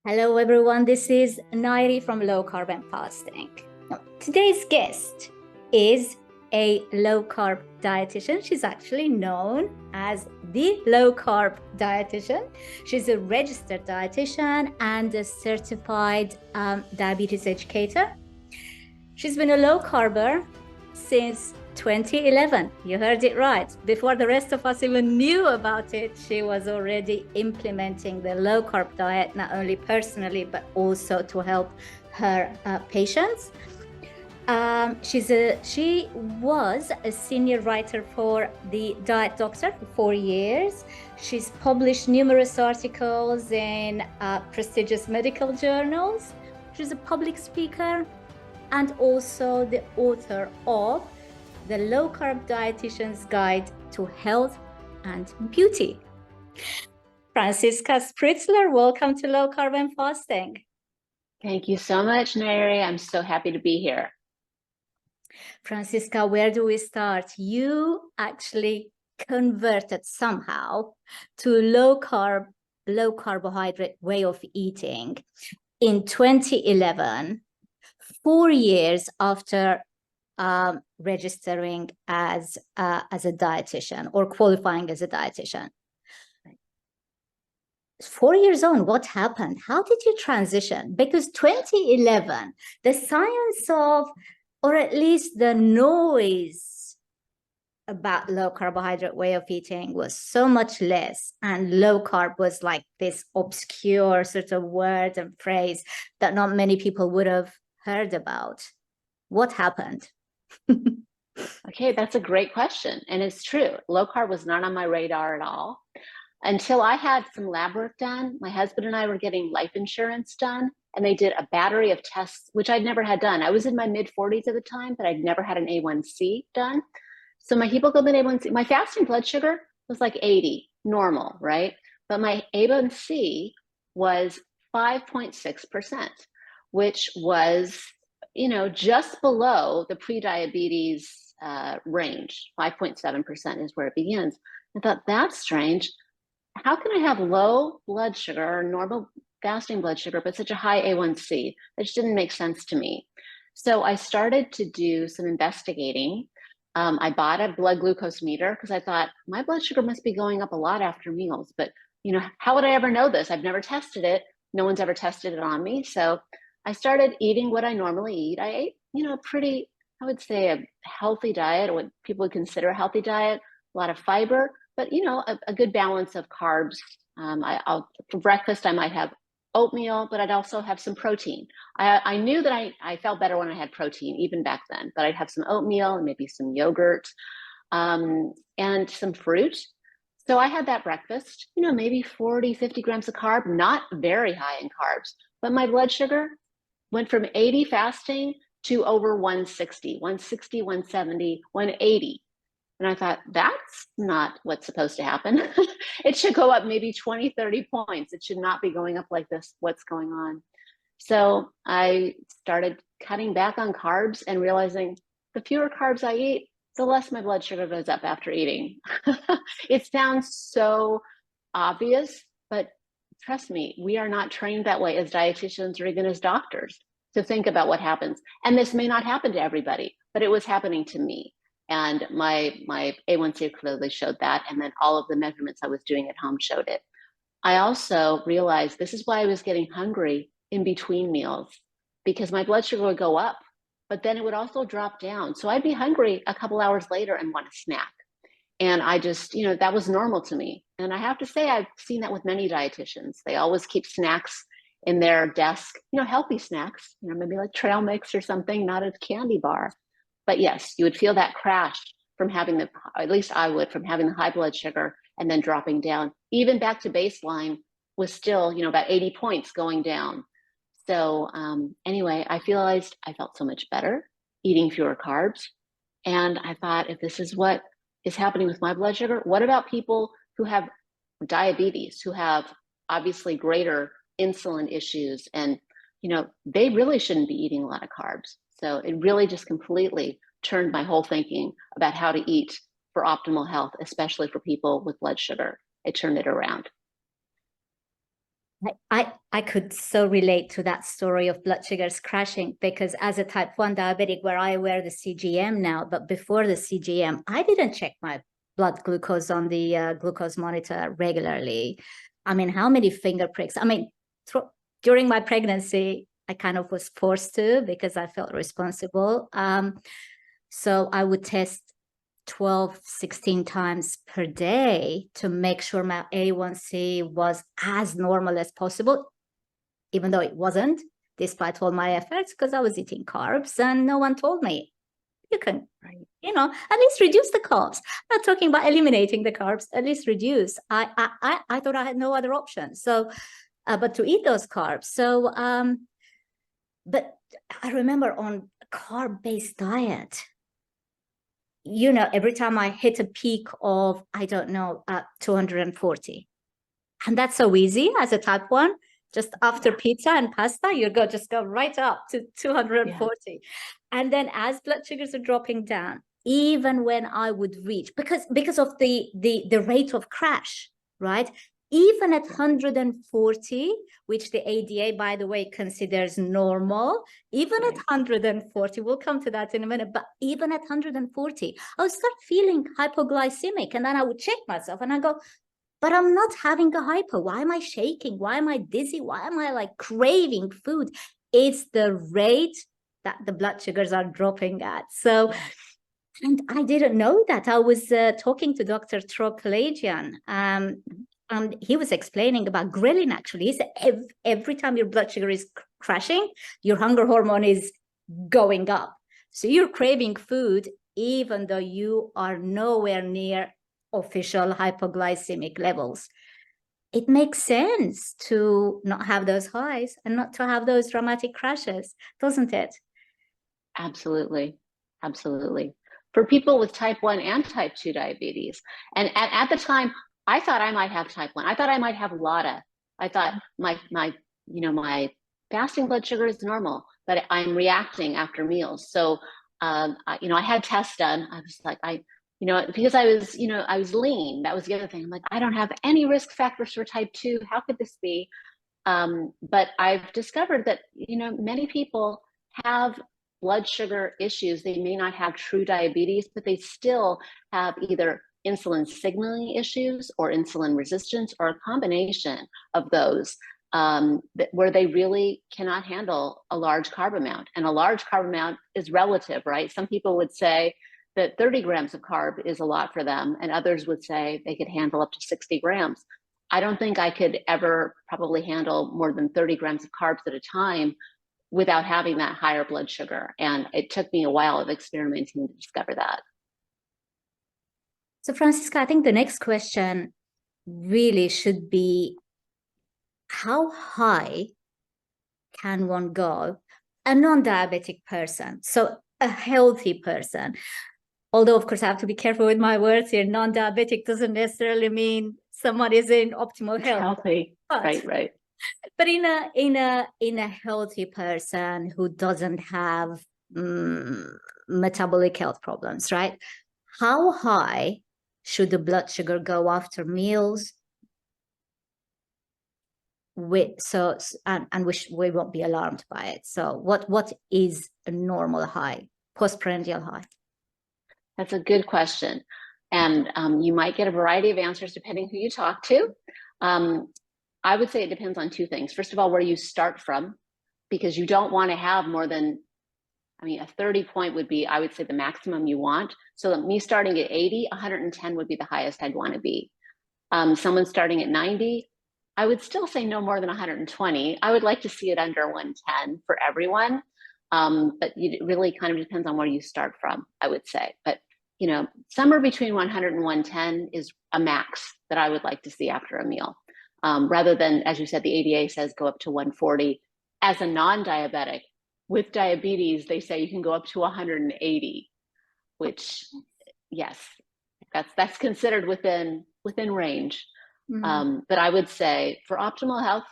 Hello everyone, this is Nayiri from Low Carb and Fasting. Today's guest is a low carb dietitian. She's actually known as the low carb dietitian. She's a registered dietitian and a certified diabetes educator. She's been a low carber since 2011. You heard it right. Before the rest of us even knew about it, she was already implementing the low carb diet, not only personally, but also to help her patients. She was a senior writer for the Diet Doctor for 4 years. She's published numerous articles in prestigious medical journals. She's a public speaker and also the author of The Low Carb Dietitian's Guide to Health and Beauty. Franziska Spritzler, welcome to Low Carb and Fasting. Thank you so much, Nayiri. I'm so happy to be here. Franziska, where do we start? You actually converted somehow to low carbohydrate way of eating in 2011, 4 years after registering as a dietitian or qualifying as a dietitian. 4 years on, what happened? How did you transition? Because 2011, the science of, or at least the noise about low carbohydrate way of eating was so much less, and low carb was like this obscure sort of word and phrase that not many people would have heard about. What happened? Okay, that's a great question. And it's true. Low carb was not on my radar at all until I had some lab work done. My husband and I were getting life insurance done, and they did a battery of tests, which I'd never had done. I was in my mid-40s at the time, but I'd never had an A1C done. So my hemoglobin A1C, my fasting blood sugar was like 80, normal, right? But my A1C was 5.6%, which was, just below the pre-diabetes range. 5.7% is where it begins. I thought, that's strange. How can I have low blood sugar or normal fasting blood sugar, but such a high A1C? That just didn't make sense to me. So I started to do some investigating. I bought a blood glucose meter because I thought my blood sugar must be going up a lot after meals. But, how would I ever know this? I've never tested it. No one's ever tested it on me. So I started eating what I normally eat. I ate, pretty, I would say, a healthy diet, or what people would consider a healthy diet, a lot of fiber, but, a good balance of carbs. For breakfast, I might have oatmeal, but I'd also have some protein. I knew that I felt better when I had protein, even back then, but I'd have some oatmeal and maybe some yogurt and some fruit. So I had that breakfast, maybe 40, 50 grams of carb, not very high in carbs, but my blood sugar went from 80 fasting to over 160, 170, 180. And I thought, that's not what's supposed to happen. It should go up maybe 20, 30 points. It should not be going up like this. What's going on? So I started cutting back on carbs and realizing the fewer carbs I eat, the less my blood sugar goes up after eating. It sounds so obvious, but trust me, we are not trained that way as dietitians or even as doctors to think about what happens. And this may not happen to everybody, but it was happening to me. And my A1C clearly showed that. And then all of the measurements I was doing at home showed it. I also realized this is why I was getting hungry in between meals, because my blood sugar would go up, but then it would also drop down. So I'd be hungry a couple hours later and want a snack. And I just, that was normal to me. And I have to say, I've seen that with many dietitians. They always keep snacks in their desk, healthy snacks, maybe like trail mix or something, not a candy bar. But yes, you would feel that crash from having at least I would, from having the high blood sugar and then dropping down. Even back to baseline was still, about 80 points going down. So anyway, I realized I felt so much better eating fewer carbs. And I thought, if this is what is happening with my blood sugar, what about people who have diabetes, who have obviously greater insulin issues? And, they really shouldn't be eating a lot of carbs. So it really just completely turned my whole thinking about how to eat for optimal health, especially for people with blood sugar. It turned it around. I could so relate to that story of blood sugars crashing, because as a type 1 diabetic, where I wear the CGM now, but before the CGM, I didn't check my blood glucose on the glucose monitor regularly. I mean, how many finger pricks? I mean, during my pregnancy, I kind of was forced to, because I felt responsible. So I would test 12, 16 times per day to make sure my A1C was as normal as possible, even though it wasn't, despite all my efforts, because I was eating carbs and no one told me, you can, at least reduce the carbs. I'm not talking about eliminating the carbs, at least reduce. I thought I had no other option. So, but to eat those carbs. So, but I remember on carb-based diet, every time I hit a peak of, I don't know, 240. And that's so easy as a type 1. Just after pizza and pasta, just go right up to 240. Yeah. And then as blood sugars are dropping down, even when I would reach, because of the rate of crash, right? Even at 140, which the ADA, by the way, considers normal, even at 140, we'll come to that in a minute, but even at 140, I would start feeling hypoglycemic. And then I would check myself and I go, but I'm not having a hypo. Why am I shaking? Why am I dizzy? Why am I like craving food? It's the rate that the blood sugars are dropping at. So, and I didn't know that. I was talking to Dr. Tropalagian. And he was explaining about ghrelin, actually. He said every time your blood sugar is crashing, your hunger hormone is going up. So you're craving food, even though you are nowhere near official hypoglycemic levels. It makes sense to not have those highs and not to have those dramatic crashes, doesn't it? Absolutely. Absolutely. For people with type 1 and type 2 diabetes. And at the time, I thought I might have type 1. I thought I might have LADA. I thought my fasting blood sugar is normal, but I'm reacting after meals. So, I had tests done. I was like, because I was lean. That was the other thing. I'm like, I don't have any risk factors for type 2. How could this be? But I've discovered that, many people have blood sugar issues. They may not have true diabetes, but they still have either insulin signaling issues or insulin resistance, or a combination of those, where they really cannot handle a large carb amount. And a large carb amount is relative, right? Some people would say that 30 grams of carb is a lot for them, and others would say they could handle up to 60 grams. I don't think I could ever probably handle more than 30 grams of carbs at a time without having that higher blood sugar. And it took me a while of experimenting to discover that. So, Franziska, I think the next question really should be, how high can one go? A non-diabetic person, so a healthy person. Although, of course, I have to be careful with my words here. Non-diabetic doesn't necessarily mean someone is in optimal health. Healthy, right. But in a healthy person who doesn't have metabolic health problems, right? How high should the blood sugar go after meals? We won't be alarmed by it. So what is a normal high, postprandial high? That's a good question. And you might get a variety of answers depending who you talk to. I would say it depends on two things. First of all, where you start from, because you don't want to have more than, a 30 point would be, I would say, the maximum you want. So me starting at 80, 110 would be the highest I'd want to be. Someone starting at 90, I would still say no more than 120. I would like to see it under 110 for everyone. But it really kind of depends on where you start from, I would say. But, somewhere between 100 and 110 is a max that I would like to see after a meal. Rather than, as you said, the ADA says go up to 140. As a non-diabetic with diabetes, they say you can go up to 180, which, yes, that's considered within range. Mm-hmm. But I would say for optimal health,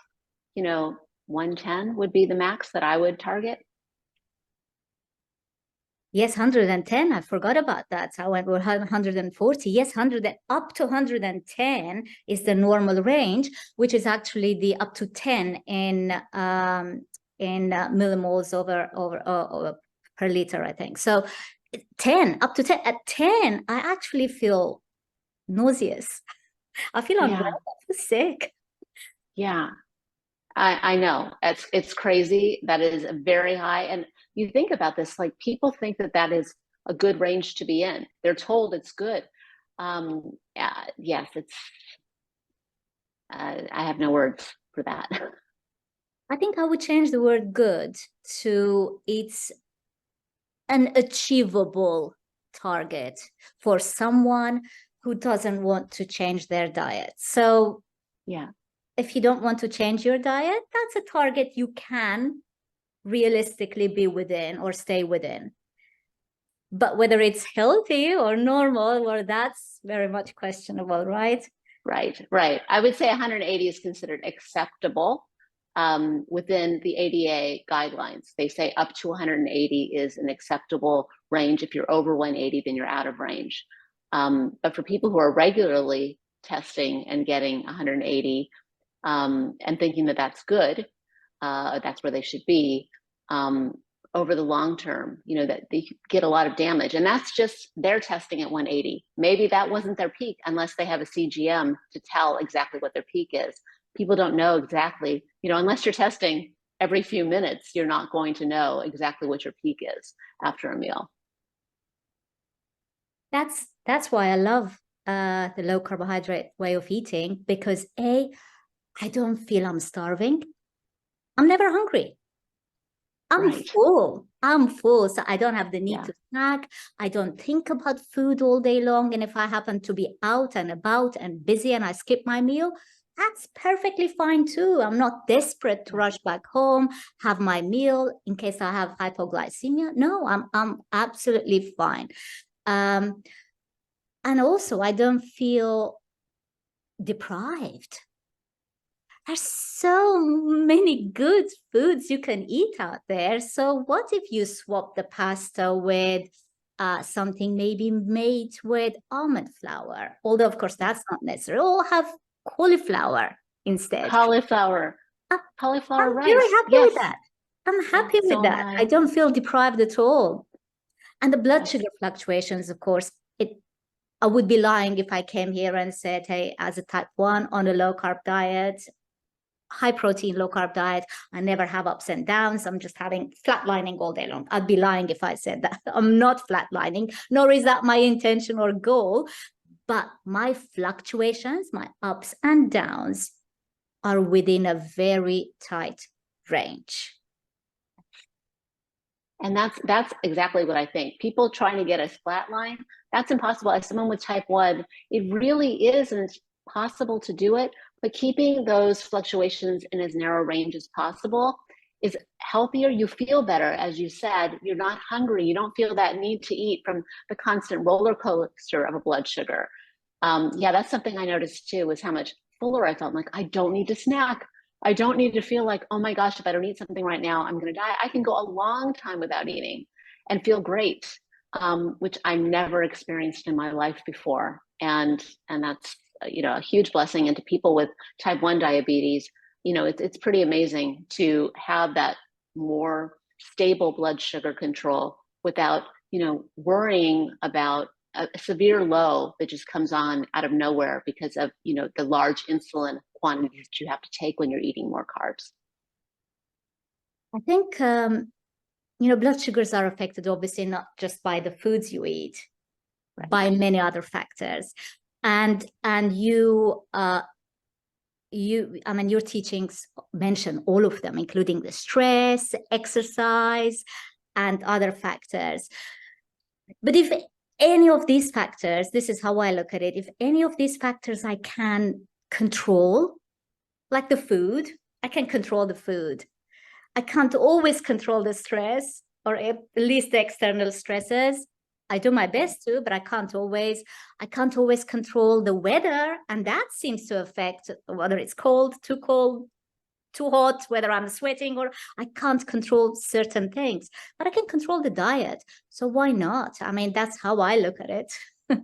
110 would be the max that I would target. Yes, 110. I forgot about that. I went with 140. Yes, 100 up to 110 is the normal range, which is actually the up to 10 in millimoles over per liter, I think. So 10 up to 10. At 10, I actually feel nauseous. I feel unwell. Yeah, I feel sick. yeah. I know it's crazy. That is very high. And you think about this, like people think that that is a good range to be in. They're told it's good. Yes, it's, I have no words for that. I think I would change the word good to it's an achievable target for someone who doesn't want to change their diet. So Yeah, if you don't want to change your diet, that's a target you can realistically be within or stay within. But whether it's healthy or normal, well, that's very much questionable, right? right. I would say 180 is considered acceptable within the ADA guidelines. They say up to 180 is an acceptable range. If you're over 180, then you're out of range. But for people who are regularly testing and getting 180 and thinking that that's good, that's where they should be. Over the long term, you know, that they get a lot of damage. And that's just their testing at 180. Maybe that wasn't their peak unless they have a CGM to tell exactly what their peak is. People don't know exactly, you know, unless you're testing every few minutes, you're not going to know exactly what your peak is after a meal. That's why I love the low carbohydrate way of eating, because I don't feel I'm starving. I'm never hungry. I'm Right. full. I'm full. So I don't have the need Yeah. to snack. I don't think about food all day long. And if I happen to be out and about and busy and I skip my meal, that's perfectly fine too. I'm not desperate to Yeah. rush back home, have my meal in case I have hypoglycemia. No, I'm absolutely fine. And also I don't feel deprived. There's so many good foods you can eat out there. So what if you swap the pasta with something maybe made with almond flour? Although, of course, that's not necessary. Or have cauliflower instead. Cauliflower, Uh, cauliflower I'm very rice. happy with Yes. that. I'm Yeah. happy with So am that. I I. don't feel deprived at all. And the blood That's sugar fluctuations, of course, I would be lying if I came here and said, hey, as a type 1 on a low carb diet, high protein, low carb diet, I never have ups and downs. I'm just having flatlining all day long. I'd be lying if I said that. I'm not flatlining, nor is that my intention or goal. But my fluctuations, my ups and downs are within a very tight range. And that's exactly what I think. People trying to get a flat line, that's impossible. As someone with type 1, it really isn't possible to do it, but keeping those fluctuations in as narrow range as possible is healthier. You feel better, as you said. You're not hungry. You don't feel that need to eat from the constant roller coaster of a blood sugar. Yeah, that's something I noticed too, is how much fuller I felt. Like, I don't need to snack. I don't need to feel like, oh my gosh, if I don't eat something right now, I'm going to die. I can go a long time without eating and feel great, which I never experienced in my life before. And that's, you know, a huge blessing. And to people with type 1 diabetes, you know, it's pretty amazing to have that more stable blood sugar control without, you know, worrying about a severe low that just comes on out of nowhere because of, you know, the large insulin quantities that you have to take when you're eating more carbs. I think, blood sugars are affected obviously not just by the foods you eat, Right. by many other factors. And your teachings mention all of them, including the stress, exercise, and other factors. But if any of these factors, this is how I look at it, if any of these factors I can control, like the food, I can control the food. I can't always control the stress, or at least the external stresses. I do my best to, but I can't always control the weather. And that seems to affect whether it's cold, too cold, too hot, whether I'm sweating, or I can't control certain things, but I can control the diet. So why not? I mean, that's how I look at it. Yeah,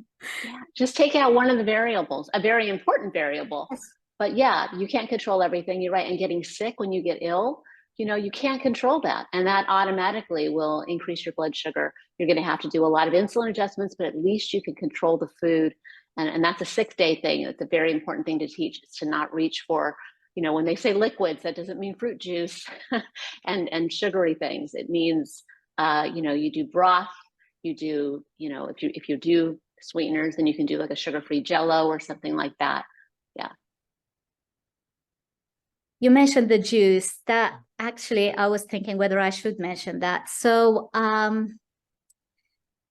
just take out one of the variables, a very important variable. Yes. But yeah, you can't control everything. You're right. And getting sick when you get ill, you can't control that. And that automatically will increase your blood sugar. You're going to have to do a lot of insulin adjustments, but at least you can control the food. And that's a 6-day thing. It's a very important thing to teach, is to not reach for, when they say liquids, that doesn't mean fruit juice and sugary things. It means, you do broth, you do, if you do sweeteners, then you can do like a sugar-free Jello or something like that. Yeah. You mentioned the juice. That actually, I was thinking whether I should mention that. So I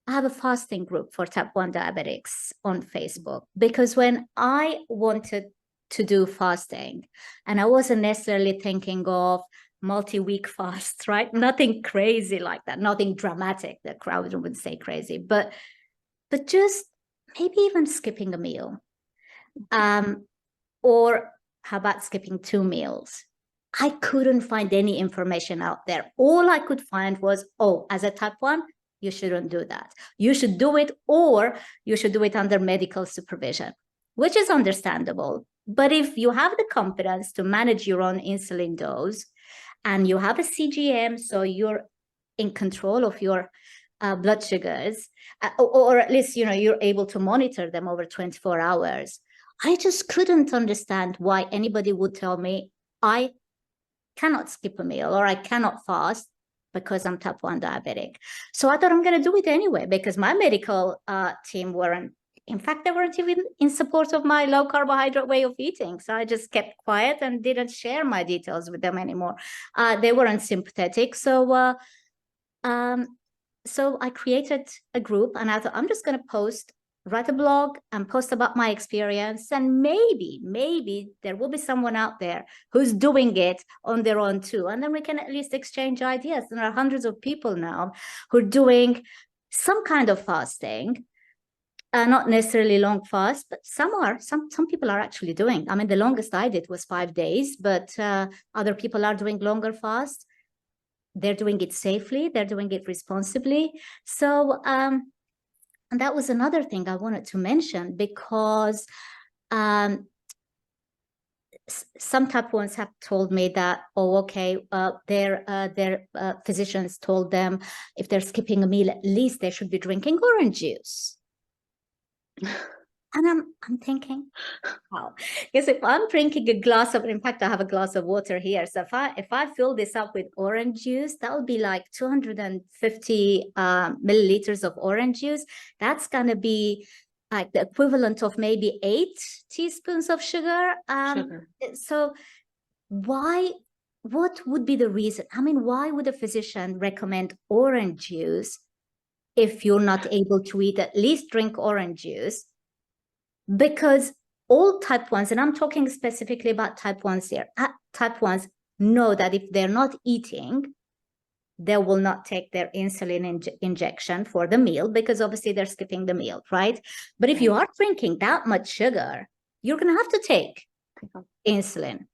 have a fasting group for type 1 diabetics on Facebook, because when I wanted to do fasting, and I wasn't necessarily thinking of multi-week fasts, right? Nothing crazy like that, nothing dramatic. The crowd would say crazy, but just maybe even skipping a meal. Or how about skipping 2 meals? I couldn't find any information out there. All I could find was, as a type 1, you shouldn't do that. You should do it, or you should do it under medical supervision, which is understandable. But if you have the confidence to manage your own insulin dose, and you have a CGM, so you're in control of your blood sugars, or at least, you're able to monitor them over 24 hours. I just couldn't understand why anybody would tell me I cannot skip a meal or I cannot fast because I'm type 1 diabetic. So I thought I'm going to do it anyway, because my medical team weren't, in fact, they weren't even in support of my low carbohydrate way of eating. So I just kept quiet and didn't share my details with them anymore. They weren't sympathetic. So I created a group, and I thought I'm just going to write a blog and post about my experience. And maybe there will be someone out there who's doing it on their own too. And then we can at least exchange ideas. There are hundreds of people now who are doing some kind of fasting, not necessarily long fast, but some people are actually doing. I mean, the longest I did was 5 days, but other people are doing longer fasts. They're doing it safely. They're doing it responsibly. So, and that was another thing I wanted to mention, because some type 1s have told me that, their physicians told them if they're skipping a meal, at least they should be drinking orange juice. And I'm thinking, wow, because if I'm drinking a glass of, in fact, I have a glass of water here. So if I fill this up with orange juice, that would be like 250 milliliters of orange juice. That's going to be like the equivalent of maybe 8 teaspoons of sugar. So what would be the reason? I mean, why would a physician recommend orange juice if you're not able to eat? At least drink orange juice. Because all type 1s, and I'm talking specifically about type 1s here, type 1s know that if they're not eating, they will not take their insulin injection for the meal, because obviously they're skipping the meal, right? But if you are drinking that much sugar, you're going to have to take insulin.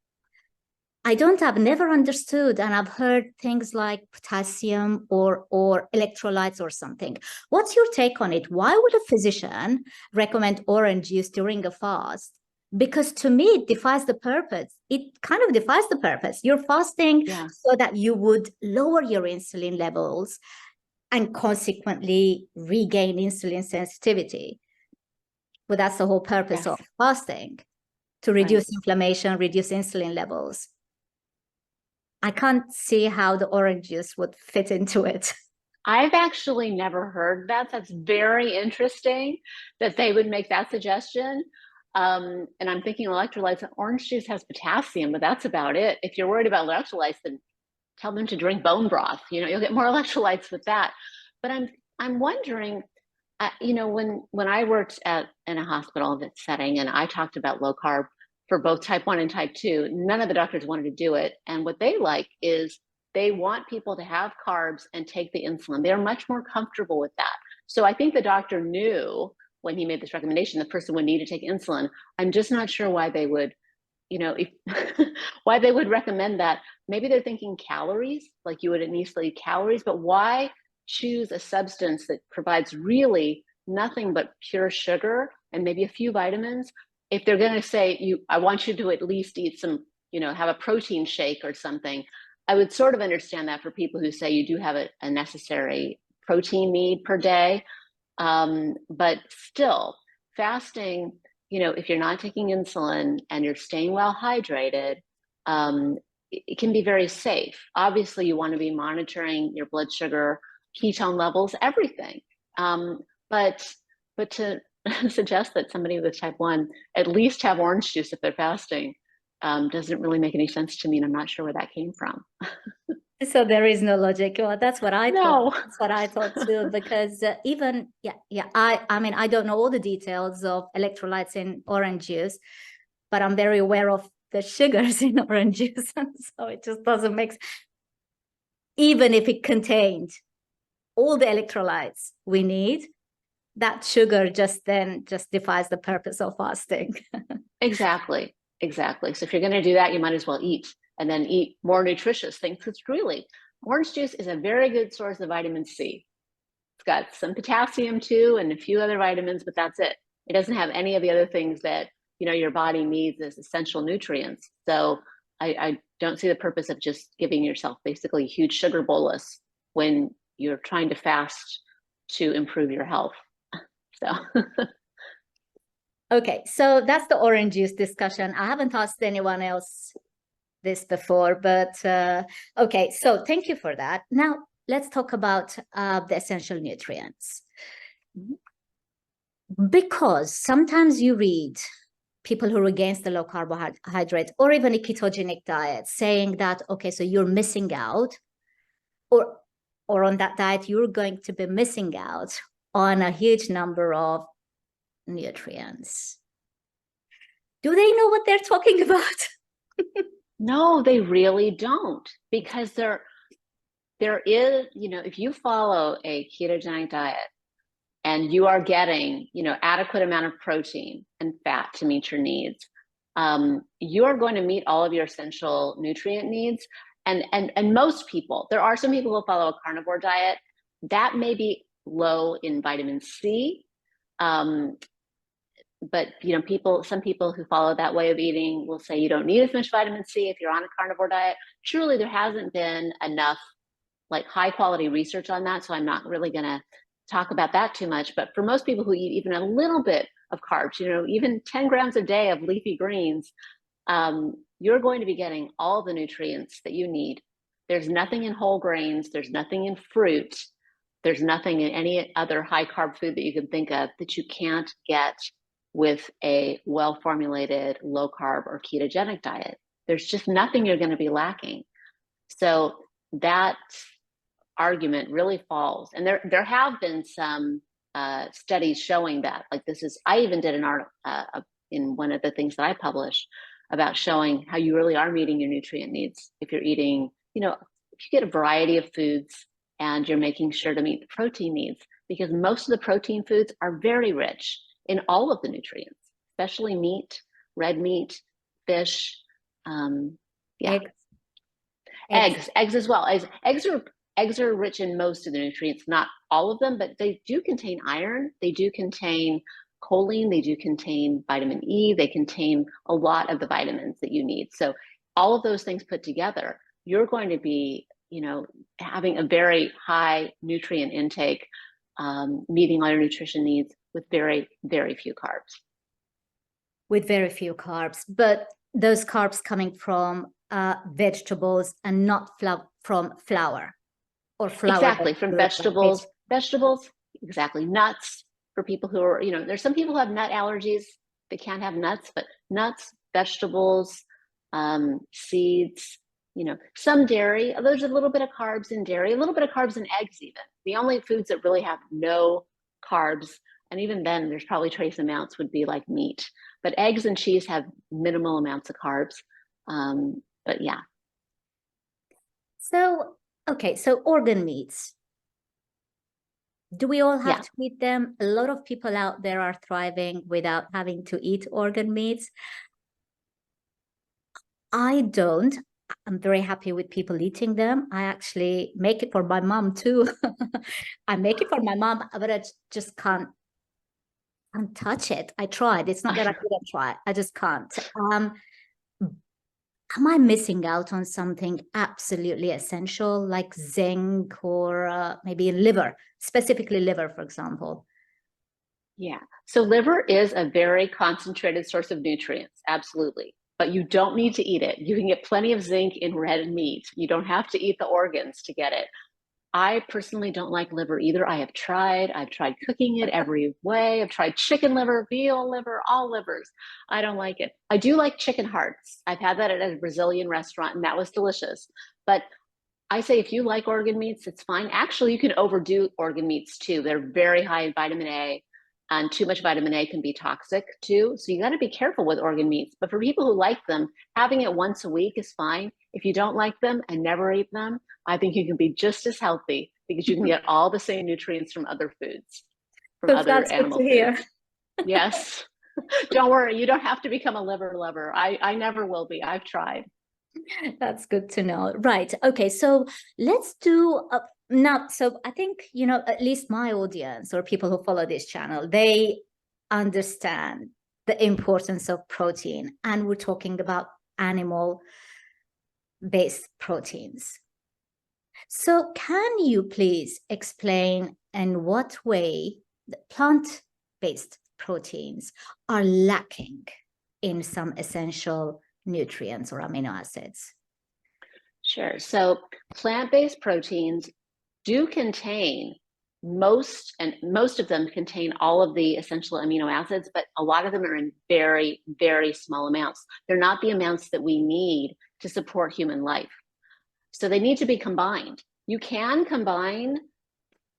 I've never understood, and I've heard things like potassium or electrolytes or something. What's your take on it? Why would a physician recommend orange juice during a fast? Because to me, it defies the purpose. It kind of defies the purpose. You're fasting so that you would lower your insulin levels and consequently regain insulin sensitivity. But that's the whole purpose of fasting, to reduce inflammation, reduce insulin levels. I can't see how the orange juice would fit into it. I've actually never heard that. That's very interesting that they would make that suggestion. And I'm thinking electrolytes. Orange juice has potassium, but that's about it. If you're worried about electrolytes, then tell them to drink bone broth. You'll get more electrolytes with that. But I'm wondering, when I worked in a hospital setting, and I talked about low carb for both type 1 and type 2, none of the doctors wanted to do it. And what they like is they want people to have carbs and take the insulin. They're much more comfortable with that. So I think the doctor knew when he made this recommendation, the person would need to take insulin. I'm just not sure why they would, if why they would recommend that. Maybe they're thinking calories, like you would initially calories, but why choose a substance that provides really nothing but pure sugar and maybe a few vitamins if they're going to say, I want you to at least eat some, have a protein shake or something. I would sort of understand that for people who say you do have a necessary protein need per day. But still, fasting, if you're not taking insulin and you're staying well hydrated, it can be very safe. Obviously, you want to be monitoring your blood sugar, ketone levels, everything. But to suggest that somebody with type 1 at least have orange juice if they're fasting doesn't really make any sense to me, and I'm not sure where that came from. So there is no logic. Well, that's what I thought. No. That's what I thought too. Because I mean, I don't know all the details of electrolytes in orange juice, but I'm very aware of the sugars in orange juice, and so it just doesn't make sense. Even if it contained all the electrolytes we need, that sugar just defies the purpose of fasting. Exactly. So if you're going to do that, you might as well eat, and then eat more nutritious things. Because really, orange juice is a very good source of vitamin C. It's got some potassium too, and a few other vitamins, but that's it. It doesn't have any of the other things that your body needs as essential nutrients. So I don't see the purpose of just giving yourself basically a huge sugar bolus when you're trying to fast to improve your health. So. Okay, so that's the orange juice discussion. I haven't asked anyone else this before, but okay, so thank you for that. Now, let's talk about the essential nutrients. Because sometimes you read people who are against the low carbohydrate or even a ketogenic diet saying that, okay, so you're missing out, or on that diet, you're going to be missing out on a huge number of nutrients. Do they know what they're talking about? No, they really don't, because there is, if you follow a ketogenic diet and you are getting, adequate amount of protein and fat to meet your needs, you're going to meet all of your essential nutrient needs. And most people, there are some people who follow a carnivore diet that may be low in vitamin C. But some people who follow that way of eating will say you don't need as much vitamin C if you're on a carnivore diet. Truly, there hasn't been enough like high quality research on that, so I'm not really going to talk about that too much. But for most people who eat even a little bit of carbs, even 10 grams a day of leafy greens, you're going to be getting all the nutrients that you need. There's nothing in whole grains, there's nothing in fruit, there's nothing in any other high carb food that you can think of that you can't get with a well-formulated low carb or ketogenic diet. There's just nothing you're going to be lacking. So that argument really falls. And there have been some studies showing that, like I even did an article in one of the things that I published about showing how you really are meeting your nutrient needs if you're eating, if you get a variety of foods and you're making sure to meet the protein needs, because most of the protein foods are very rich in all of the nutrients, especially meat, red meat, fish, eggs as well. Eggs are rich in most of the nutrients, not all of them, but they do contain iron, they do contain choline, they do contain vitamin E, they contain a lot of the vitamins that you need. So all of those things put together, you're going to be, having a very high nutrient intake, meeting all your nutrition needs with very, very few carbs. With very few carbs, but those carbs coming from vegetables and not from flour or flour. Exactly, from vegetables, exactly. Nuts, for people who are, there's some people who have nut allergies that can't have nuts, but nuts, vegetables, seeds, some dairy. There's a little bit of carbs in dairy, a little bit of carbs in eggs even. The only foods that really have no carbs, and even then there's probably trace amounts, would be like meat. But eggs and cheese have minimal amounts of carbs. But yeah. So, okay, so organ meats. Do we all have to eat them? A lot of people out there are thriving without having to eat organ meats. I don't. I'm very happy with people eating them. I actually make it for my mom too. I make it for my mom, but I just can't touch it. I tried. It's not that I didn't try. I just can't. Am I missing out on something absolutely essential like zinc or maybe liver, specifically liver, for example? Yeah. So liver is a very concentrated source of nutrients, absolutely. But you don't need to eat it. You can get plenty of zinc in red meat. You don't have to eat the organs to get it. I personally don't like liver either. I've tried cooking it every way. I've tried chicken liver, veal liver, all livers. I don't like it. I do like chicken hearts. I've had that at a Brazilian restaurant and that was delicious. But I say if you like organ meats, it's fine. Actually, you can overdo organ meats too. They're very high in vitamin A, and too much vitamin A can be toxic too. So you got to be careful with organ meats. But for people who like them, having it once a week is fine. If you don't like them and never eat them, I think you can be just as healthy because you can get all the same nutrients from other foods, from So other that's good animal to hear. foods. Yes. Don't worry, you don't have to become a liver lover. I never will be. I've tried. That's good to know. Right. Okay. So let's do now. So I think, at least my audience or people who follow this channel, they understand the importance of protein. And we're talking about animal-based proteins. So can you please explain in what way the plant-based proteins are lacking in some essential nutrients or amino acids? Sure. So plant-based proteins do contain most of them contain all of the essential amino acids, but a lot of them are in very, very small amounts. They're not the amounts that we need to support human life. So they need to be combined. You can combine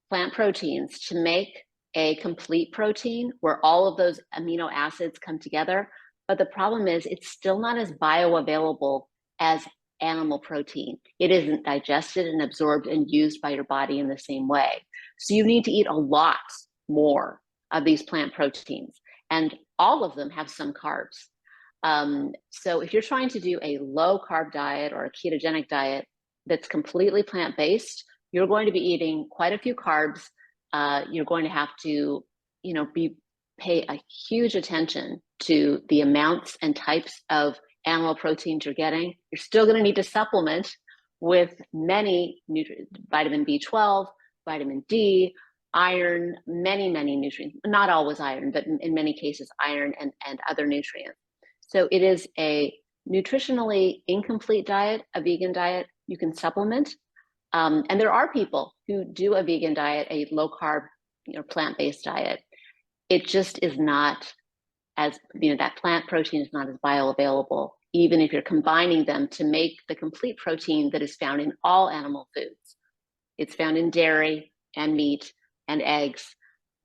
plant proteins to make a complete protein where all of those amino acids come together. But the problem is it's still not as bioavailable as animal protein. It isn't digested and absorbed and used by your body in the same way. So you need to eat a lot more of these plant proteins. And all of them have some carbs. So if you're trying to do a low carb diet or a ketogenic diet that's completely plant-based, you're going to be eating quite a few carbs. You're going to have to, pay a huge attention to the amounts and types of animal proteins you're getting. You're still going to need to supplement with many nutrients, vitamin B12, vitamin D, iron, many nutrients, not always iron, but in many cases, iron and other nutrients. So it is a nutritionally incomplete diet, a vegan diet. You can supplement. And there are people who do a vegan diet, a low carb, plant-based diet. It just is not as, that plant protein is not as bioavailable, even if you're combining them to make the complete protein that is found in all animal foods. It's found in dairy and meat and eggs.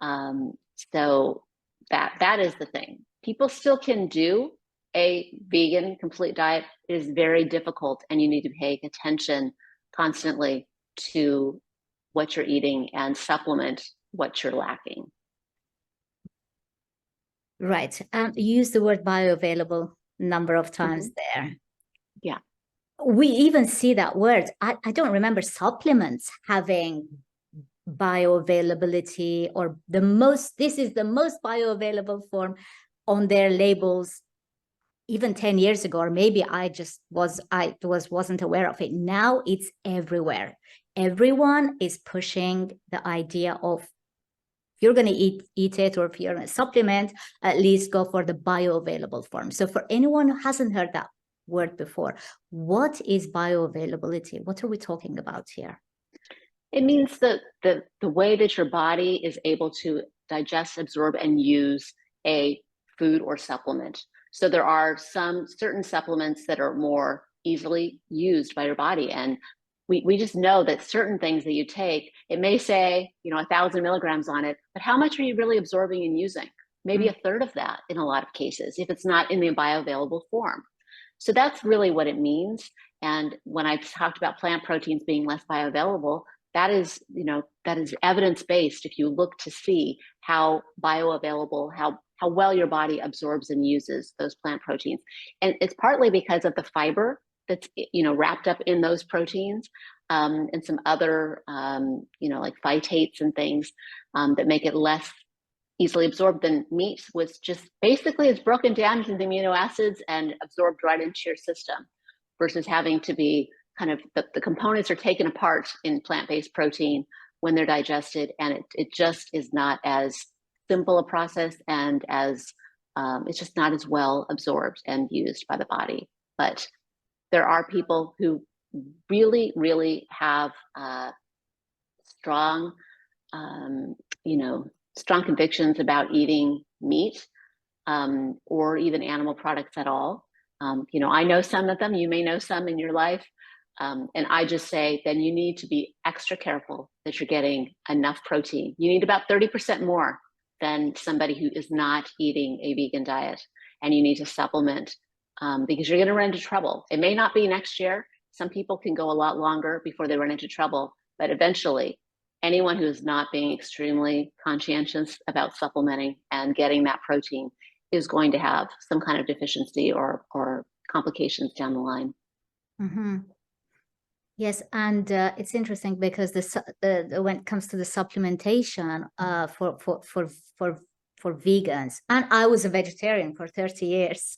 So that is the thing. People still can do a vegan complete diet. It is very difficult, and you need to pay attention constantly to what you're eating and supplement what you're lacking. Right. You used the word bioavailable a number of times there. Yeah. We even see that word. I don't remember supplements having bioavailability or this is the most bioavailable form on their labels even 10 years ago, or maybe I wasn't aware of it. Now it's everywhere. Everyone is pushing the idea of if you're going to eat it, or if you're going to supplement, at least go for the bioavailable form. So for anyone who hasn't heard that word before, what is bioavailability? What are we talking about here? It means the way that your body is able to digest, absorb, and use a food or supplement. So there are some certain supplements that are more easily used by your body. And we just know that certain things that you take, it may say, 1,000 milligrams on it, but how much are you really absorbing and using? Maybe a third of that in a lot of cases, if it's not in the bioavailable form. So that's really what it means. And when I've talked about plant proteins being less bioavailable, that is evidence-based. If you look to see how bioavailable, how how well your body absorbs and uses those plant proteins. And it's partly because of the fiber that's, you know, wrapped up in those proteins, and some other, you know, like phytates and things that make it less easily absorbed than meat, was just basically is broken down into the amino acids and absorbed right into your system, versus having to be kind of the components are taken apart in plant-based protein when they're digested, and it just is not as simple a process, and as it's just not as well absorbed and used by the body. But there are people who really, really have strong, you know, strong convictions about eating meat, or even animal products at all. You know, I know some of them, you may know some in your life. And I just say, then you need to be extra careful that you're getting enough protein. You need about 30% more than somebody who is not eating a vegan diet. And you need to supplement, because you're going to run into trouble. It may not be next year. Some people can go a lot longer before they run into trouble, but eventually anyone who is not being extremely conscientious about supplementing and getting that protein is going to have some kind of deficiency or complications down the line. Mm-hmm. Yes, and it's interesting because when it comes to the supplementation for vegans, and I was a vegetarian for 30 years.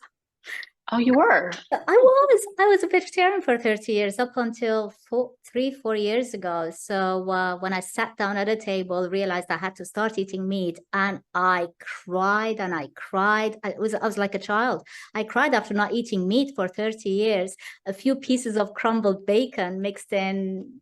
Oh, you were? I was a vegetarian for 30 years, up until 4 years ago. So when I sat down at a table, realized I had to start eating meat, and I cried and I cried. I was like a child. I cried after not eating meat for 30 years. A few pieces of crumbled bacon mixed in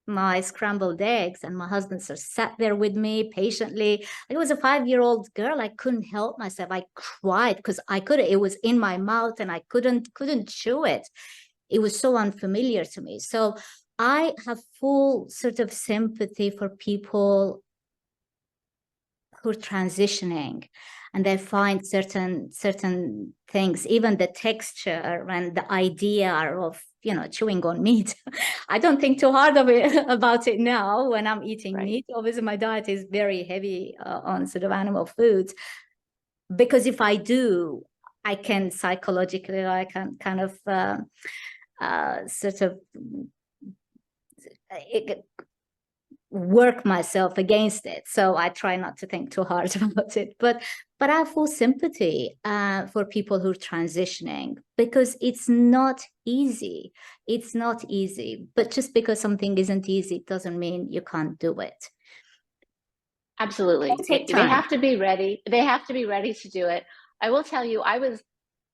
my scrambled eggs, and my husband sat there with me patiently. I was a 5-year-old girl. I couldn't help myself. I cried because it was in my mouth and I couldn't chew it. It was so unfamiliar to me. So I have full sort of sympathy for people who are transitioning, and they find certain things, even the texture and the idea of, you know, chewing on meat. I don't think too hard about it now when I'm eating meat. Obviously, my diet is very heavy on sort of animal foods, because if I do, I can psychologically, I can kind of sort of work myself against it. So I try not to think too hard about it. But I have full sympathy for people who are transitioning, because it's not easy. It's not easy. But just because something isn't easy doesn't mean you can't do it. Absolutely. They have to be ready. They have to be ready to do it. I will tell you, I was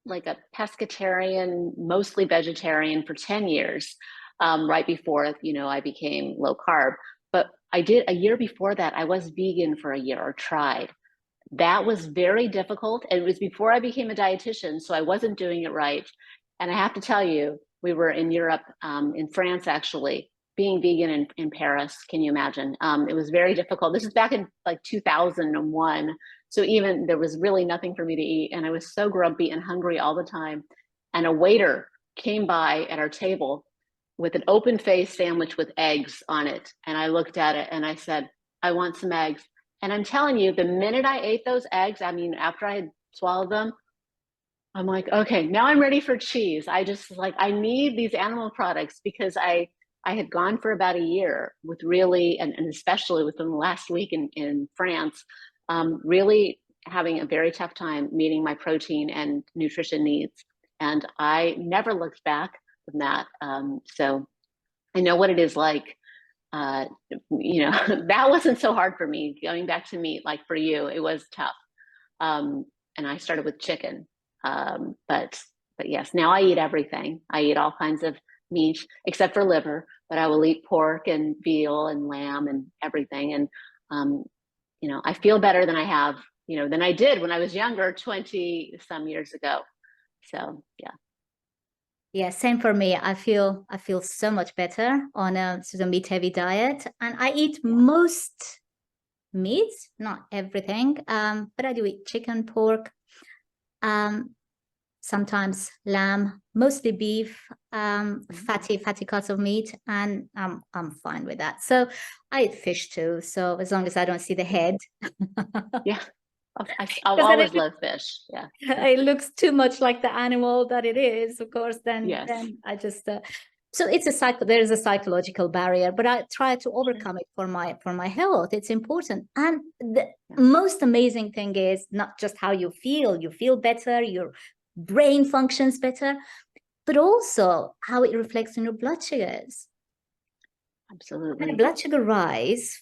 like a pescatarian, mostly vegetarian for 10 years, right before, you know, I became low carb. But I did a year before that, I was vegan for a year, or tried. That was very difficult. And it was before I became a dietitian, so I wasn't doing it right. And I have to tell you, we were in Europe, in France, actually, being vegan in Paris. Can you imagine? It was very difficult. This is back in like 2001. So even there was really nothing for me to eat. And I was so grumpy and hungry all the time. And a waiter came by at our table with an open-faced sandwich with eggs on it. And I looked at it and I said, I want some eggs. And I'm telling you, the minute I ate those eggs, I mean, after I had swallowed them, I'm like, okay, now I'm ready for cheese. I just like, I need these animal products, because I had gone for about a year with really, and especially within the last week in France, really having a very tough time meeting my protein and nutrition needs. And I never looked back from that. So I know what it is like. You know, that wasn't so hard for me. Going back to meat, like for you, it was tough. And I started with chicken. But yes, now I eat everything. I eat all kinds of meat except for liver, but I will eat pork and veal and lamb and everything. And, you know, I feel better than I have, you know, than I did when I was younger, 20 some years ago. So, yeah. Yeah, same for me. I feel so much better on a sort of meat-heavy diet, and I eat most meats, not everything, but I do eat chicken, pork, sometimes lamb, mostly beef, fatty cuts of meat, and I'm fine with that. So I eat fish too. So as long as I don't see the head. Yeah. I'll Because then always love fish. Yeah. it looks too much like the animal that it is, of course, Yes. then I just so it's a cycle. There is a psychological barrier, but I try to overcome it for my health. It's important. And the most amazing thing is not just how you feel better, your brain functions better, but also how it reflects on your blood sugars. Absolutely. And blood sugar rise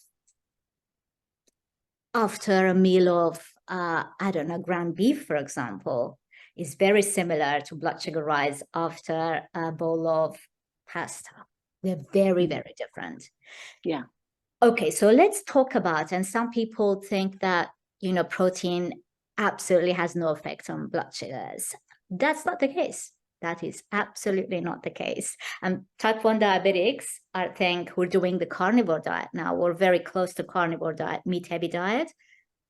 after a meal of I don't know, ground beef, for example, is very similar to blood sugar rise after a bowl of pasta. They're very, very different. Yeah. Okay, so let's talk about, and some people think that, protein absolutely has no effect on blood sugars. That's not the case. That is absolutely not the case. And type 1 diabetics, I think, we're doing the carnivore diet now. We're very close to carnivore diet, meat-heavy diet.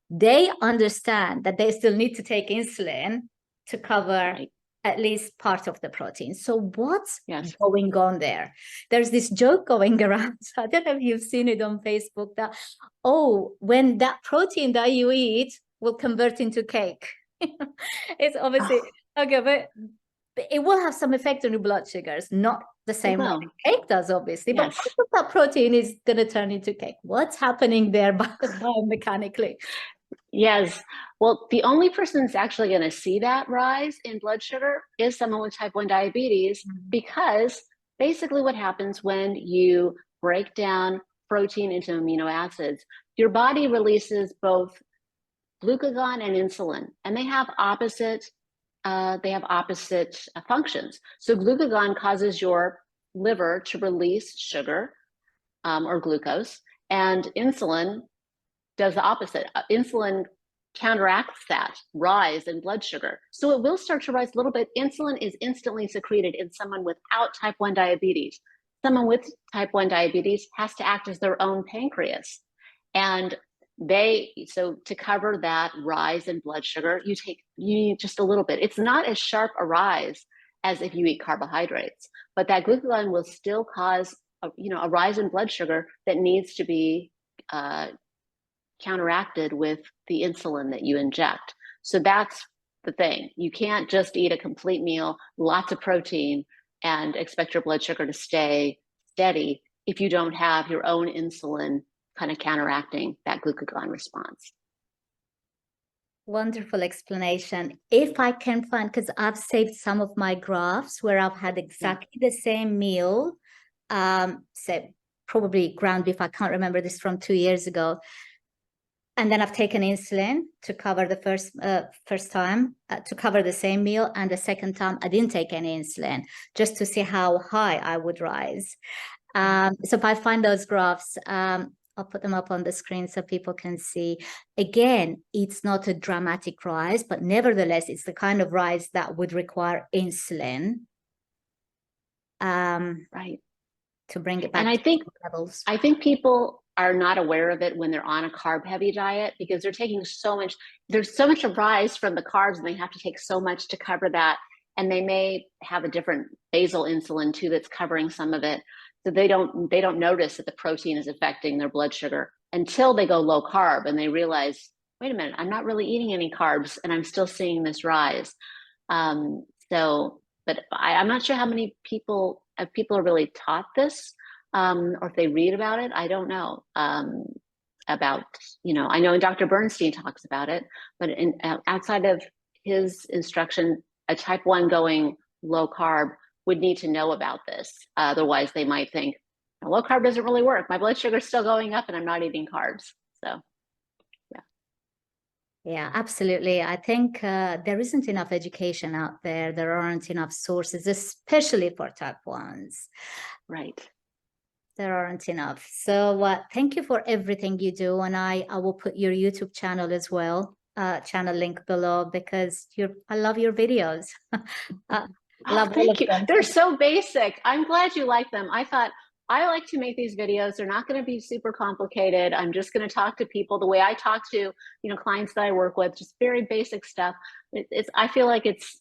They understand that they still need to take insulin to cover at least part of the protein. So what's going on there? There's this joke going around. I don't know if you've seen it on Facebook that, when that protein that you eat will convert into cake. It's obviously, okay, but it will have some effect on your blood sugars, not the same way cake does, obviously, but that protein is going to turn into cake. What's happening there biomechanically? Yes. Well, the only person that's actually going to see that rise in blood sugar is someone with type 1 diabetes, because basically what happens when you break down protein into amino acids, your body releases both glucagon and insulin, and they have opposite functions. So glucagon causes your liver to release sugar or glucose, and insulin does the opposite. Insulin counteracts that rise in blood sugar. So it will start to rise a little bit. Insulin is instantly secreted in someone without type 1 diabetes. Someone with type 1 diabetes has to act as their own pancreas. And so to cover that rise in blood sugar, you need just a little bit. It's not as sharp a rise as if you eat carbohydrates, but that glucagon will still cause a rise in blood sugar that needs to be counteracted with the insulin that you inject. So that's the thing. You can't just eat a complete meal, lots of protein, and expect your blood sugar to stay steady if you don't have your own insulin kind of counteracting that glucagon response. Wonderful explanation. If I can find, because I've saved some of my graphs where I've had exactly the same meal, say probably ground beef, I can't remember this from 2 years ago. And then I've taken insulin to cover the first time, to cover the same meal. And the second time, I didn't take any insulin, just to see how high I would rise. So if I find those graphs, I'll put them up on the screen so people can see. Again, it's not a dramatic rise, but nevertheless, it's the kind of rise that would require insulin. Right. To bring it back and to levels. I think people are not aware of it when they're on a carb heavy diet, because they're taking there's so much rise from the carbs, and they have to take so much to cover that. And they may have a different basal insulin too that's covering some of it. So they don't notice that the protein is affecting their blood sugar until they go low carb and they realize, wait a minute, I'm not really eating any carbs and I'm still seeing this rise. But I'm not sure how many people are really taught this, or if they read about it. I don't know I know Dr. Bernstein talks about it, but outside of his instruction, a type 1 going low carb would need to know about this. Otherwise, they might think, low carb doesn't really work. My blood sugar is still going up and I'm not eating carbs. So, yeah. Yeah, absolutely. I think there isn't enough education out there. There aren't enough sources, especially for type 1s. Right. There aren't enough. So thank you for everything you do. And I will put your YouTube channel as well, channel link below, because I love your videos. Thank you. They're so basic. I'm glad you like them. I thought, I like to make these videos. They're not going to be super complicated. I'm just going to talk to people the way I talk to, clients that I work with, just very basic stuff. I feel like it's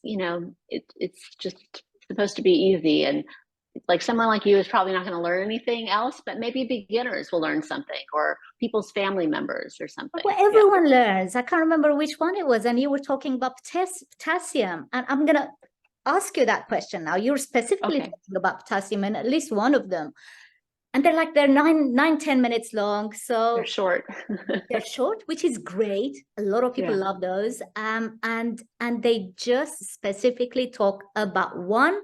just supposed to be easy. And like someone like you is probably not going to learn anything else, but maybe beginners will learn something, or people's family members or something. Well, everyone learns. I can't remember which one it was. And you were talking about potassium. And I'm going to ask you that question now. You're specifically talking about potassium in at least one of them. And they're 10 minutes long. So they're short. They're short, which is great. A lot of people love those. And they just specifically talk about one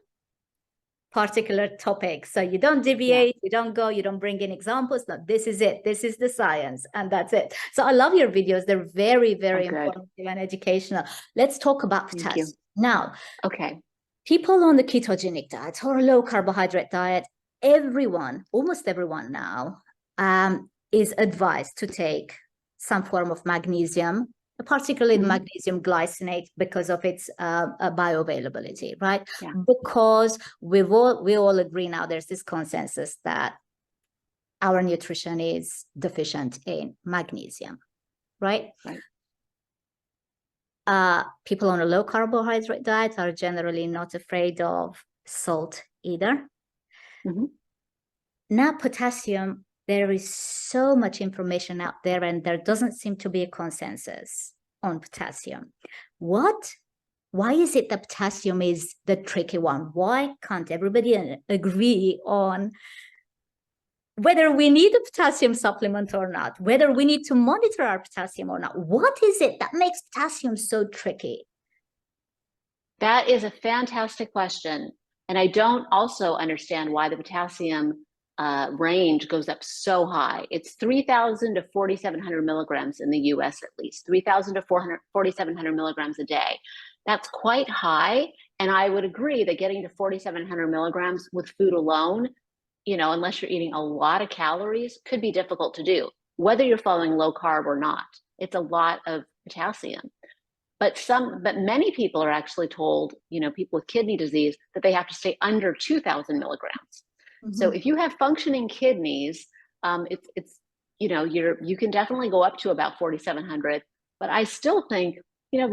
particular topic. So you don't deviate, you don't bring in examples. No, this is it. This is the science, and that's it. So I love your videos. They're very, very informative and educational. Let's talk about potassium now. Okay. People on the ketogenic diet or a low carbohydrate diet, almost everyone now is advised to take some form of magnesium, particularly magnesium glycinate, because of its bioavailability, right? Yeah. Because we all agree now, there's this consensus that our nutrition is deficient in magnesium, right? People on a low carbohydrate diet are generally not afraid of salt either. Now, potassium, there is so much information out there, and there doesn't seem to be a consensus on potassium. Why is it that potassium is the tricky one? Why can't everybody agree on whether we need a potassium supplement or not, whether we need to monitor our potassium or not? What is it that makes potassium so tricky? That is a fantastic question. And I don't also understand why the potassium range goes up so high. It's 3,000 to 4,700 milligrams in the US, at least 3,000 to 4,700 milligrams a day. That's quite high. And I would agree that getting to 4,700 milligrams with food alone, unless you're eating a lot of calories, could be difficult to do, whether you're following low carb or not. It's a lot of potassium. But many people are actually told, people with kidney disease, that they have to stay under 2,000 milligrams. So if you have functioning kidneys, you can definitely go up to about 4,700. But I still think,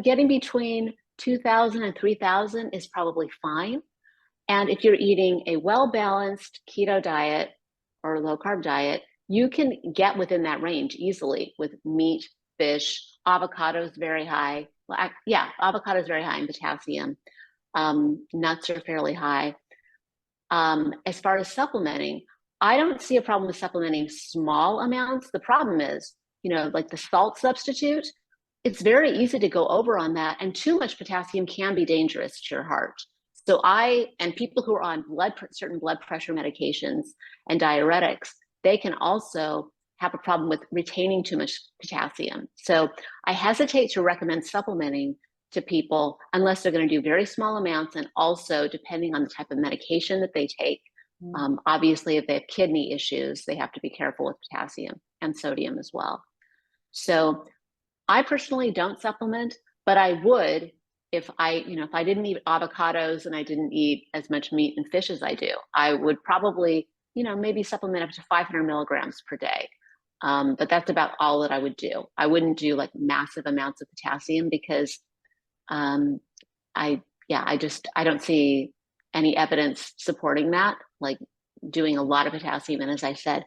getting between 2,000 and 3,000 is probably fine. And if you're eating a well-balanced keto diet or low carb diet, you can get within that range easily with meat, fish, avocados very high. Avocado is very high in potassium. Nuts are fairly high. As far as supplementing, I don't see a problem with supplementing small amounts. The problem is, like the salt substitute, it's very easy to go over on that, and too much potassium can be dangerous to your heart. So and people who are on certain blood pressure medications and diuretics, they can also have a problem with retaining too much potassium. So I hesitate to recommend supplementing to people unless they're going to do very small amounts, and also depending on the type of medication that they take. Obviously, if they have kidney issues, they have to be careful with potassium and sodium as well. So I personally don't supplement, but I would if I didn't eat avocados and I didn't eat as much meat and fish as I do. I would probably, maybe supplement up to 500 milligrams per day. But that's about all that I would do. I wouldn't do like massive amounts of potassium because I don't see any evidence supporting that, like doing a lot of potassium. And as I said,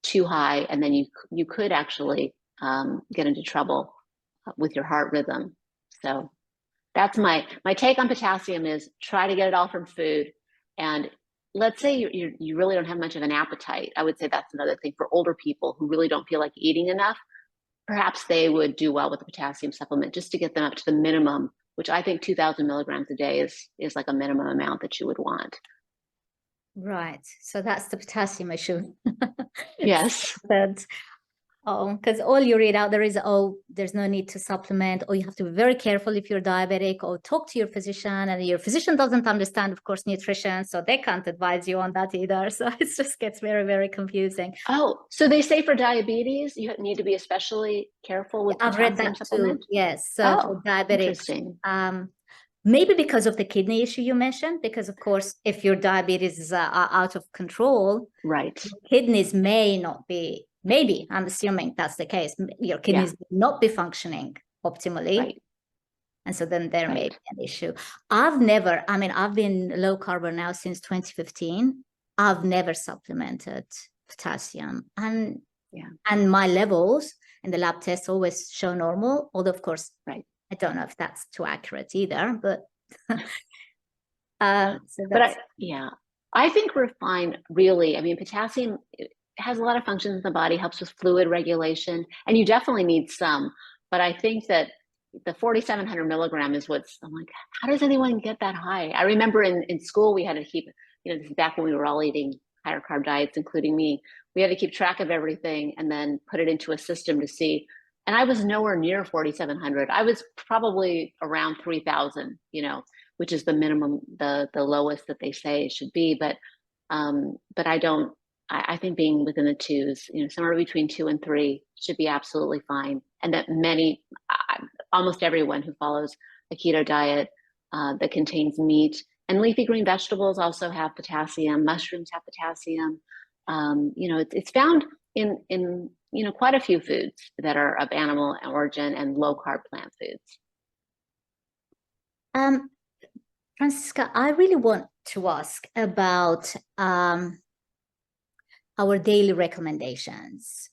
too high, and then you could actually get into trouble with your heart rhythm. So that's my take on potassium is try to get it all from food. And let's say you really don't have much of an appetite. I would say that's another thing for older people who really don't feel like eating enough. Perhaps they would do well with a potassium supplement just to get them up to the minimum, which I think 2,000 milligrams a day is like a minimum amount that you would want. Right. So that's the potassium issue. Yes. Because all you read out there is, there's no need to supplement, or you have to be very careful if you're diabetic, or talk to your physician, and your physician doesn't understand, of course, nutrition, so they can't advise you on that either. So it just gets very, very confusing. Oh, so they say for diabetes, you need to be especially careful with potassium supplement? Yes. So for diabetics, maybe because of the kidney issue you mentioned, because of course, if your diabetes is out of control, right, kidneys may not be. Maybe, I'm assuming that's the case. Your kidneys will not be functioning optimally. Right. And so then there may be an issue. I've been low carb now since 2015. I've never supplemented potassium, and Yeah. and my levels in the lab tests always show normal. Although, of course, Right. I don't know if that's too accurate either, but I think we're fine, really. I mean, potassium has a lot of functions in the body, helps with fluid regulation, and you definitely need some. But I think that the 4,700 milligram is what's, I'm like, how does anyone get that high? I remember in school, we had to keep, this is back when we were all eating higher carb diets, including me. We had to keep track of everything and then put it into a system to see. And I was nowhere near 4,700. I was probably around 3,000, which is the minimum, the lowest that they say it should be. But I think being within the twos, somewhere between 2 and 3 should be absolutely fine. And that almost everyone who follows a keto diet that contains meat and leafy green vegetables also have potassium. Mushrooms have potassium. It's found in quite a few foods that are of animal origin and low carb plant foods. Franziska, I really want to ask about our daily recommendations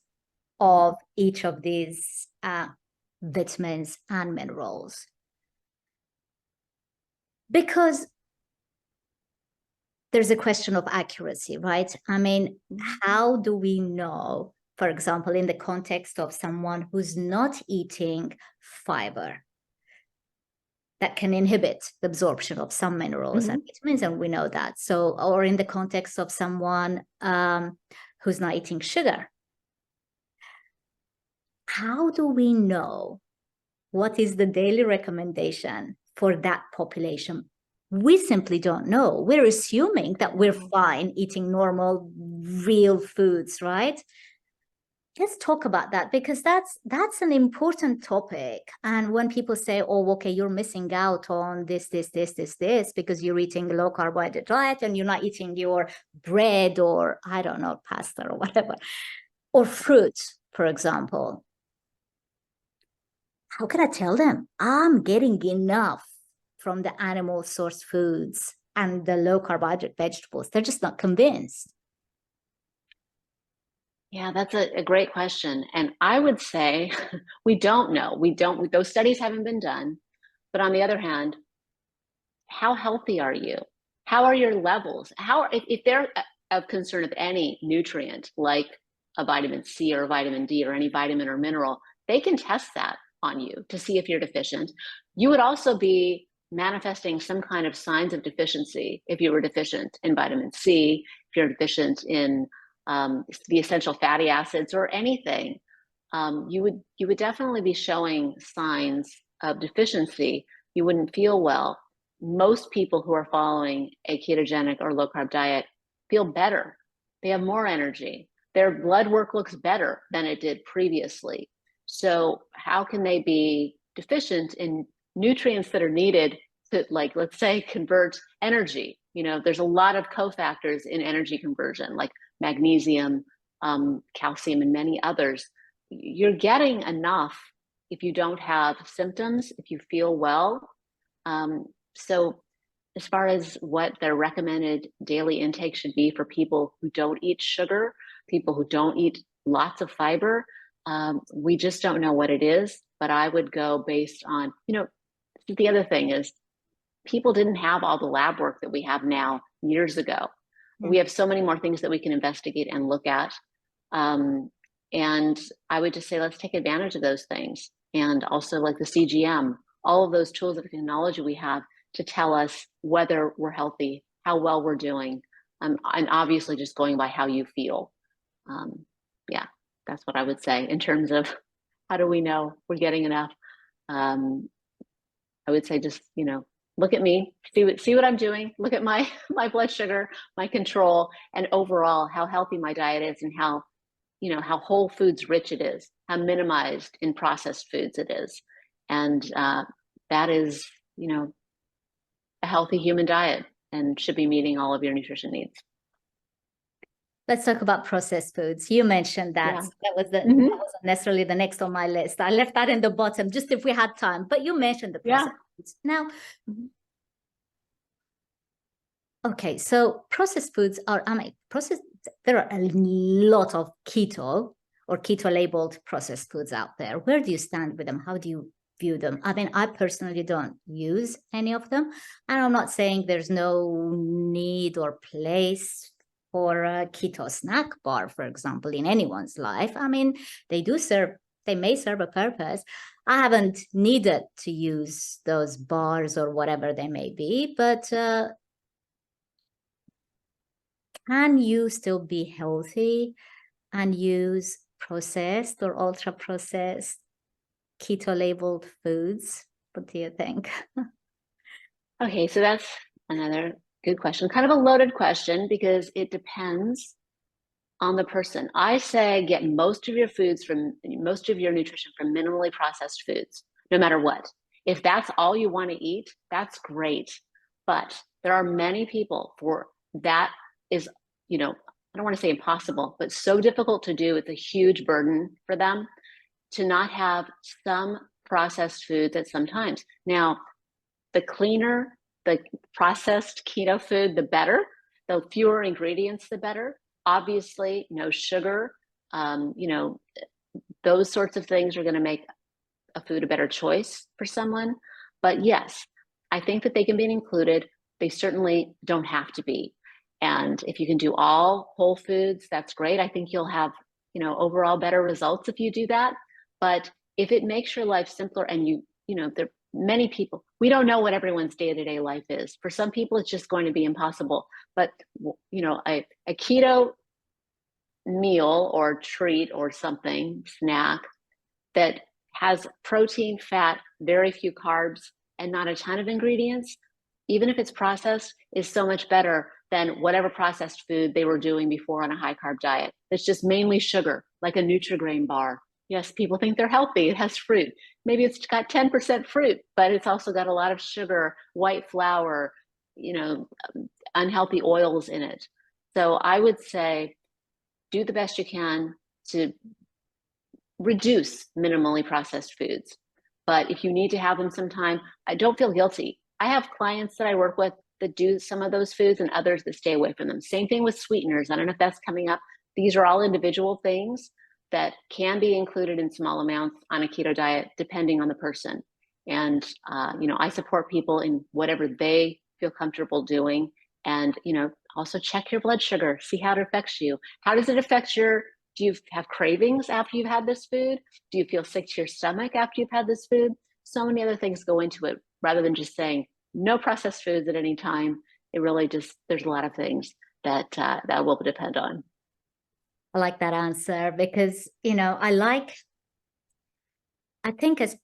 of each of these vitamins and minerals, because there's a question of accuracy, right? I mean, how do we know, for example, in the context of someone who's not eating fiber, that can inhibit the absorption of some minerals and vitamins, and we know that. So, or in the context of someone who's not eating sugar, how do we know what is the daily recommendation for that population? We simply don't know. We're assuming that we're fine eating normal, real foods, right? Let's talk about that, because that's an important topic. And when people say, oh, okay, you're missing out on this, because you're eating a low carbohydrate diet and you're not eating your bread or, I don't know, pasta or whatever, or fruit, for example. How can I tell them I'm getting enough from the animal source foods and the low carbohydrate vegetables? They're just not convinced. Yeah, that's a great question. And I would say we don't know. Those studies haven't been done. But on the other hand, how healthy are you? How are your levels? If they're of concern of any nutrient, like a vitamin C or a vitamin D or any vitamin or mineral, they can test that on you to see if you're deficient. You would also be manifesting some kind of signs of deficiency if you were deficient in vitamin C, if you're deficient in the essential fatty acids or anything. You would definitely be showing signs of deficiency. You wouldn't feel well. Most people who are following a ketogenic or low carb diet feel better. They have more energy. Their blood work looks better than it did previously. So how can they be deficient in nutrients that are needed to, like, let's say, convert energy? There's a lot of cofactors in energy conversion, like magnesium, calcium, and many others. You're getting enough if you don't have symptoms, if you feel well. So as far as what their recommended daily intake should be for people who don't eat sugar, people who don't eat lots of fiber, we just don't know what it is. But I would go based on, the other thing is people didn't have all the lab work that we have now years ago. We have so many more things that we can investigate and look at. And I would just say, let's take advantage of those things. And also like the CGM, all of those tools of technology we have to tell us whether we're healthy, how well we're doing, and obviously just going by how you feel. Yeah, that's what I would say in terms of how do we know we're getting enough. I would say just, look at me, see what I'm doing, look at my blood sugar, my control, and overall how healthy my diet is, and how whole foods rich it is, how minimized in processed foods it is. And that is, a healthy human diet and should be meeting all of your nutrition needs. Let's talk about processed foods. You mentioned that. Yeah. That wasn't necessarily the next on my list. I left that in the bottom just if we had time, but you mentioned the processed foods. Now, Okay, so processed foods are, there are a lot of keto or keto labeled processed foods out there. Where do you stand with them? How do you view them? I mean, I personally don't use any of them. And I'm not saying there's no need or place for a keto snack bar, for example, in anyone's life. I mean, they may serve a purpose. I haven't needed to use those bars or whatever they may be, but can you still be healthy and use processed or ultra processed keto labeled foods? What do you think? Okay, so that's another good question. Kind of a loaded question because it depends on the person. I say get most of your nutrition from minimally processed foods, no matter what. If that's all you want to eat, that's great. But there are many people for that is, I don't want to say impossible, but so difficult to do. It's a huge burden for them to not have some processed foods at some times. Now, the cleaner the processed keto food, the better. The fewer ingredients, the better. Obviously, no sugar. Those sorts of things are going to make a food a better choice for someone. But yes, I think that they can be included. They certainly don't have to be. And if you can do all whole foods, that's great. I think you'll have, overall better results if you do that. But if it makes your life simpler and there are many people, we don't know what everyone's day-to-day life is. For some people, it's just going to be impossible. But, a keto meal or treat or something, snack that has protein, fat, very few carbs, and not a ton of ingredients, even if it's processed, is so much better than whatever processed food they were doing before on a high carb diet. It's just mainly sugar, like a Nutri-Grain bar. Yes, people think they're healthy. It has fruit. Maybe it's got 10% fruit, but it's also got a lot of sugar, white flour, unhealthy oils in it. So I would say do the best you can to reduce minimally processed foods. But if you need to have them sometime, I don't feel guilty. I have clients that I work with that do some of those foods and others that stay away from them. Same thing with sweeteners. I don't know if that's coming up. These are all individual things that can be included in small amounts on a keto diet, depending on the person. And, I support people in whatever they feel comfortable doing. And, also check your blood sugar, see how it affects you. How does it affect do you have cravings after you've had this food? Do you feel sick to your stomach after you've had this food? So many other things go into it rather than just saying no processed foods at any time. It really there's a lot of things that will depend on. I like that answer because, I think as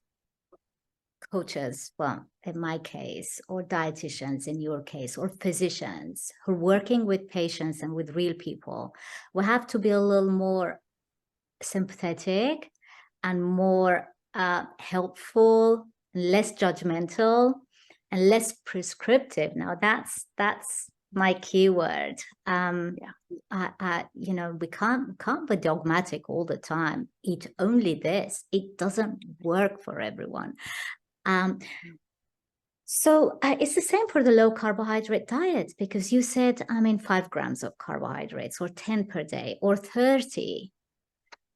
coaches, well, in my case, or dietitians in your case, or physicians who are working with patients and with real people, we have to be a little more sympathetic and more helpful, less judgmental, and less prescriptive. Now that's my keyword. We can't be dogmatic all the time. Eat only this. It doesn't work for everyone. So it's the same for the low carbohydrate diet, because you said, 5 grams of carbohydrates or 10 per day or 30.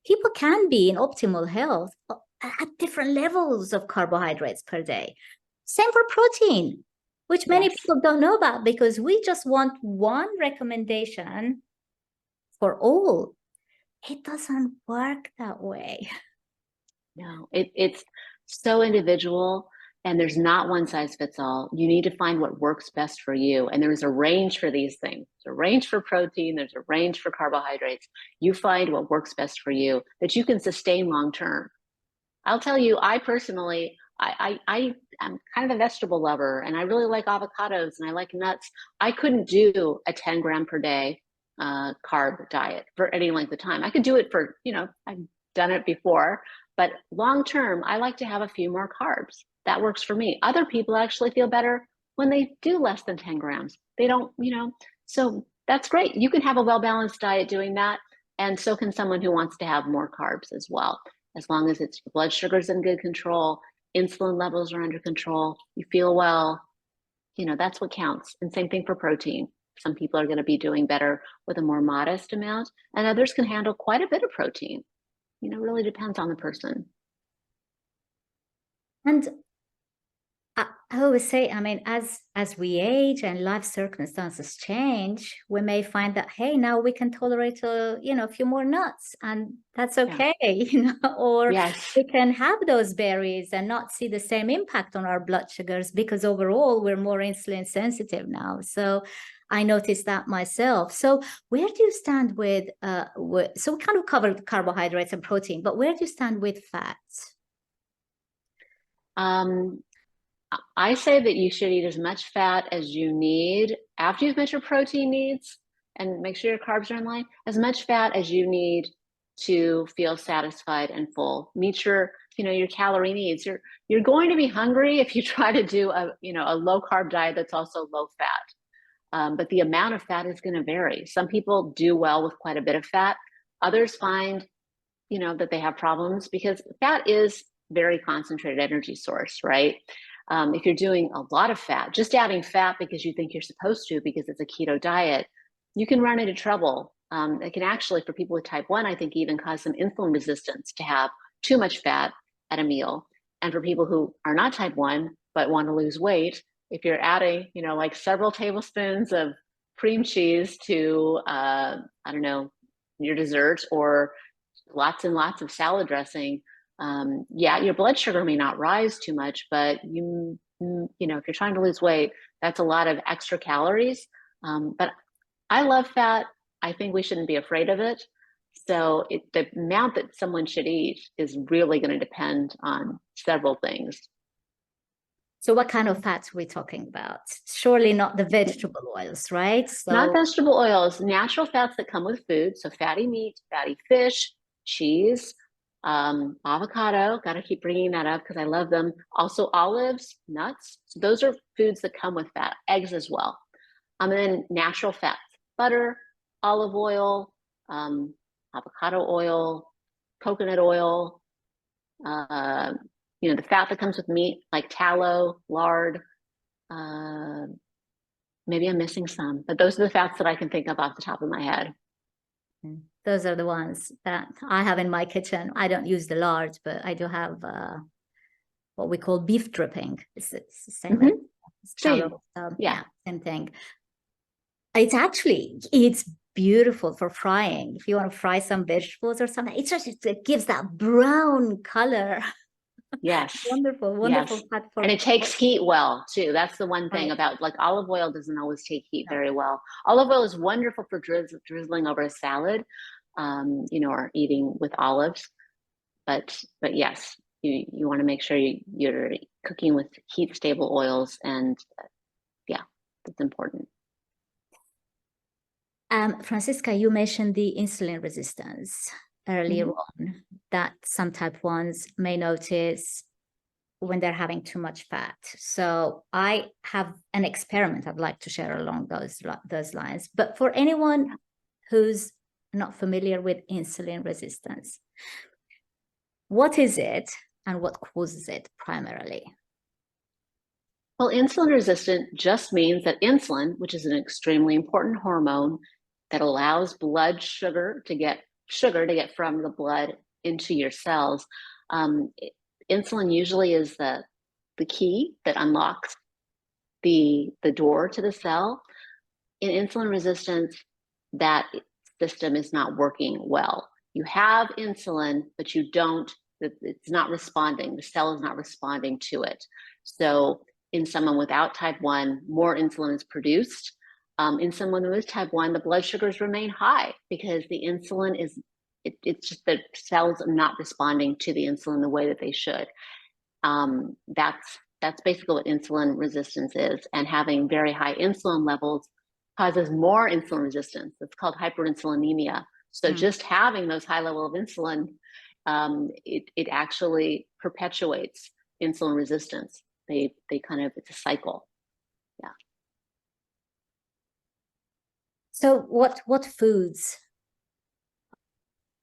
People can be in optimal health at different levels of carbohydrates per day. Same for protein, which many people don't know about because we just want one recommendation for all. It doesn't work that way. No, it's so individual and there's not one size fits all. You need to find what works best for you. And there's a range for these things. There's a range for protein. There's a range for carbohydrates. You find what works best for you that you can sustain long-term. I'll tell you, I personally, I'm kind of a vegetable lover and I really like avocados and I like nuts. I couldn't do a 10 gram per day carb diet for any length of time. I could do it for, I've done it before, but long-term, I like to have a few more carbs. That works for me. Other people actually feel better when they do less than 10 grams. They don't, so that's great. You can have a well-balanced diet doing that. And so can someone who wants to have more carbs as well. As long as it's blood sugar's in good control, insulin levels are under control, you feel well, that's what counts. And same thing for protein. Some people are going to be doing better with a more modest amount, and others can handle quite a bit of protein. You know, it really depends on the person. And I always say, I mean, as we age and life circumstances change, we may find that, hey, now we can tolerate a few more nuts, and that's okay, or Yes. we can have those berries and not see the same impact on our blood sugars because overall we're more insulin sensitive now. So I noticed that myself. So where do you stand with so we kind of covered carbohydrates and protein, but where do you stand with fats? I say that you should eat as much fat as you need after you've met your protein needs and make sure your carbs are in line, as much fat as you need to feel satisfied and full. Meet your calorie needs. You're going to be hungry if you try to do a low carb diet that's also low fat. But the amount of fat is going to vary. Some people do well with quite a bit of fat. Others find, that they have problems because fat is very concentrated energy source, right? If you're doing a lot of fat, just adding fat because you think you're supposed to because it's a keto diet, you can run into trouble. It can actually, for people with type 1, I think even cause some insulin resistance to have too much fat at a meal. And for people who are not type 1 but want to lose weight, if you're adding, like several tablespoons of cream cheese to, I don't know, your dessert, or lots and lots of salad dressing, yeah, your blood sugar may not rise too much, but if you're trying to lose weight, that's a lot of extra calories. But I love fat. I think we shouldn't be afraid of it. So the amount that someone should eat is really going to depend on several things. So what kind of fats are we talking about? Surely not the vegetable oils, right? Not vegetable oils, natural fats that come with food. So fatty meat, fatty fish, cheese, avocado. Got to keep bringing that up because I love them. Also olives, nuts. So those are foods that come with fat. Eggs as well. And then natural fats, butter, olive oil, avocado oil, coconut oil, the fat that comes with meat, like tallow, lard. Maybe I'm missing some, but those are the fats that I can think of off the top of my head. Those are the ones that I have in my kitchen. I don't use the lard, but I do have what we call beef dripping. It's the same. Mm-hmm. Same. Yeah, same thing. It's beautiful for frying. If you want to fry some vegetables or something, it gives that brown color. Yes. Wonderful Yes. fat for, and it takes heat well too. That's the one thing about, like, olive oil doesn't always take heat very well. Olive oil is wonderful for drizzling over a salad, or eating with olives. But yes, you want to make sure you're cooking with heat stable oils, and yeah, that's important. Franziska, you mentioned the insulin resistance earlier on, that some type 1s may notice when they're having too much fat. So I have an experiment I'd like to share along those lines. But for anyone who's not familiar with insulin resistance, what is it and what causes it primarily? Well, insulin resistant just means that insulin, which is an extremely important hormone that allows blood sugar to get from the blood into your cells, insulin usually is the key that unlocks the door to the cell. In insulin resistance, that system is not working well. You have insulin, but it's not responding. The cell is not responding to it. So in someone without type 1, more insulin is produced. In someone with type 1, the blood sugars remain high because the insulin it's just the cells are not responding to the insulin the way that they should. That's basically what insulin resistance is. And having very high insulin levels causes more insulin resistance. It's called hyperinsulinemia. So just having those high level of insulin, it actually perpetuates insulin resistance. It's a cycle. Yeah. So what foods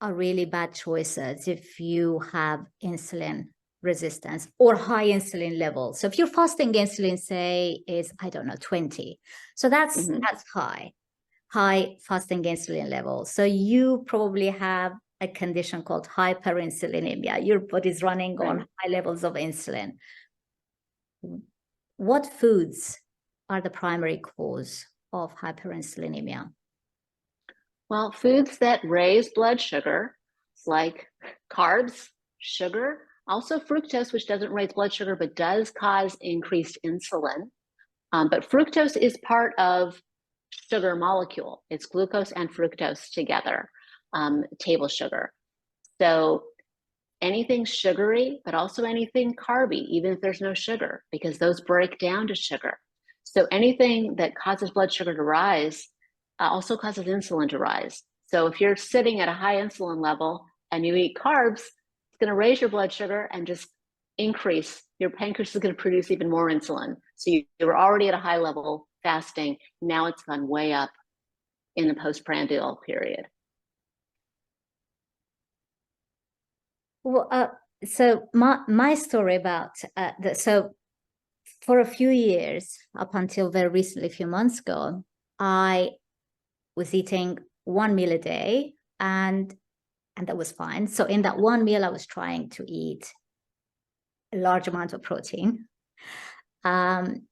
are really bad choices if you have insulin resistance or high insulin level. So if your fasting insulin, say, is, I don't know, 20. So that's high fasting insulin level. So you probably have a condition called hyperinsulinemia. Your body's running on high levels of insulin. What foods are the primary cause of hyperinsulinemia? Well, foods that raise blood sugar, like carbs, sugar, also fructose, which doesn't raise blood sugar, but does cause increased insulin. But fructose is part of sugar molecule. It's glucose and fructose together, table sugar. So anything sugary, but also anything carby, even if there's no sugar, because those break down to sugar. So anything that causes blood sugar to rise also causes insulin to rise. So if you're sitting at a high insulin level and you eat carbs, it's going to raise your blood sugar and just increase. Your pancreas is going to produce even more insulin. So you were already at a high level fasting. Now it's gone way up in the postprandial period. Well, so my story about so for a few years, up until very recently, a few months ago, I was eating one meal a day, and that was fine. So in that one meal, I was trying to eat a large amount of protein, and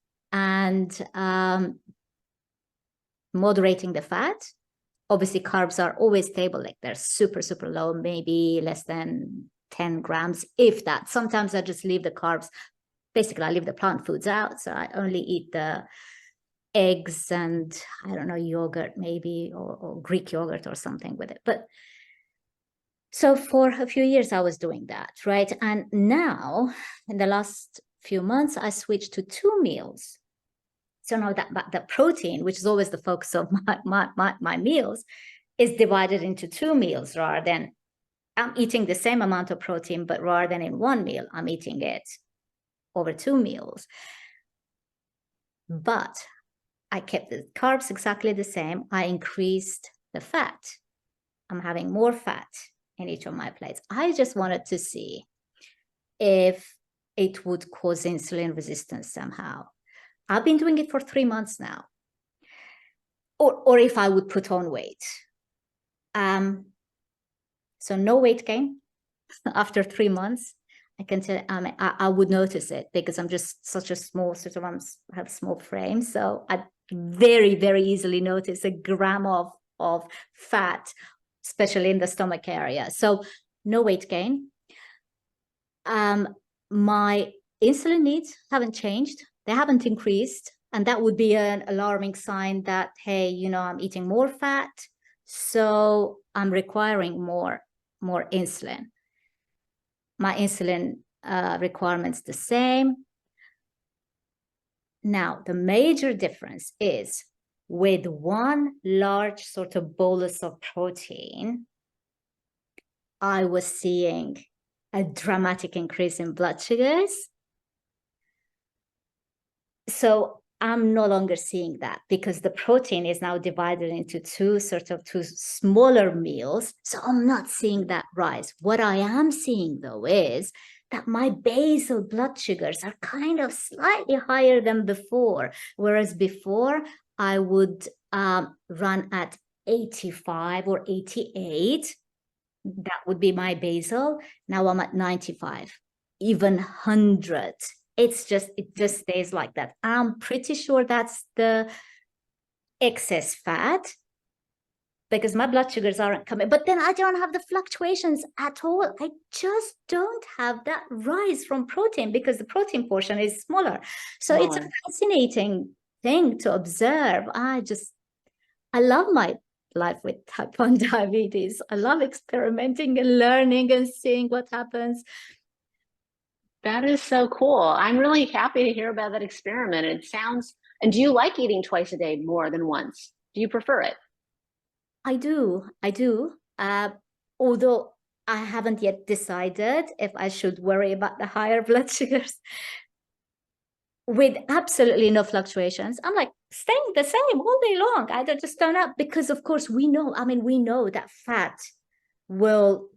moderating the fat. Obviously, carbs are always stable, like they're super, super low, maybe less than 10 grams, if that. Sometimes I just leave the carbs. Basically, I leave the plant foods out. So I only eat the eggs and, I don't know, yogurt maybe, or Greek yogurt or something with it. But so for a few years, I was doing that, right? And now, in the last few months, I switched to 2 meals. So now that protein, which is always the focus of my meals, is divided into 2 meals, rather than I'm eating the same amount of protein, but rather than in 1 meal, I'm eating it over 2 meals. But I kept the carbs exactly the same. I increased the fat. I'm having more fat in each of my plates. I just wanted to see if it would cause insulin resistance somehow. I've been doing it for 3 months now. Or if I would put on weight. So no weight gain after 3 months. I can tell I would notice it because I'm just such a small, I have a small frame. So I very, very easily notice a gram of fat, especially in the stomach area. So no weight gain. My insulin needs haven't changed. They haven't increased. And that would be an alarming sign that, hey, I'm eating more fat, so I'm requiring more insulin. My insulin requirement's the same. Now, the major difference is with one large sort of bolus of protein, I was seeing a dramatic increase in blood sugars. So I'm no longer seeing that because the protein is now divided into two smaller meals. So I'm not seeing that rise. What I am seeing, though, is that my basal blood sugars are kind of slightly higher than before. Whereas before, I would run at 85 or 88. That would be my basal. Now I'm at 95, even 100. It just stays like that. I'm pretty sure that's the excess fat because my blood sugars aren't coming. But then I don't have the fluctuations at all. I just don't have that rise from protein because the protein portion is smaller. So it's a fascinating thing to observe. I love my life with type 1 diabetes. I love experimenting and learning and seeing what happens. That is so cool. I'm really happy to hear about that experiment. And do you like eating twice a day more than once? Do you prefer it? I do. Although I haven't yet decided if I should worry about the higher blood sugars. With absolutely no fluctuations, I'm like staying the same all day long. I just don't know because, of course, we know that fat will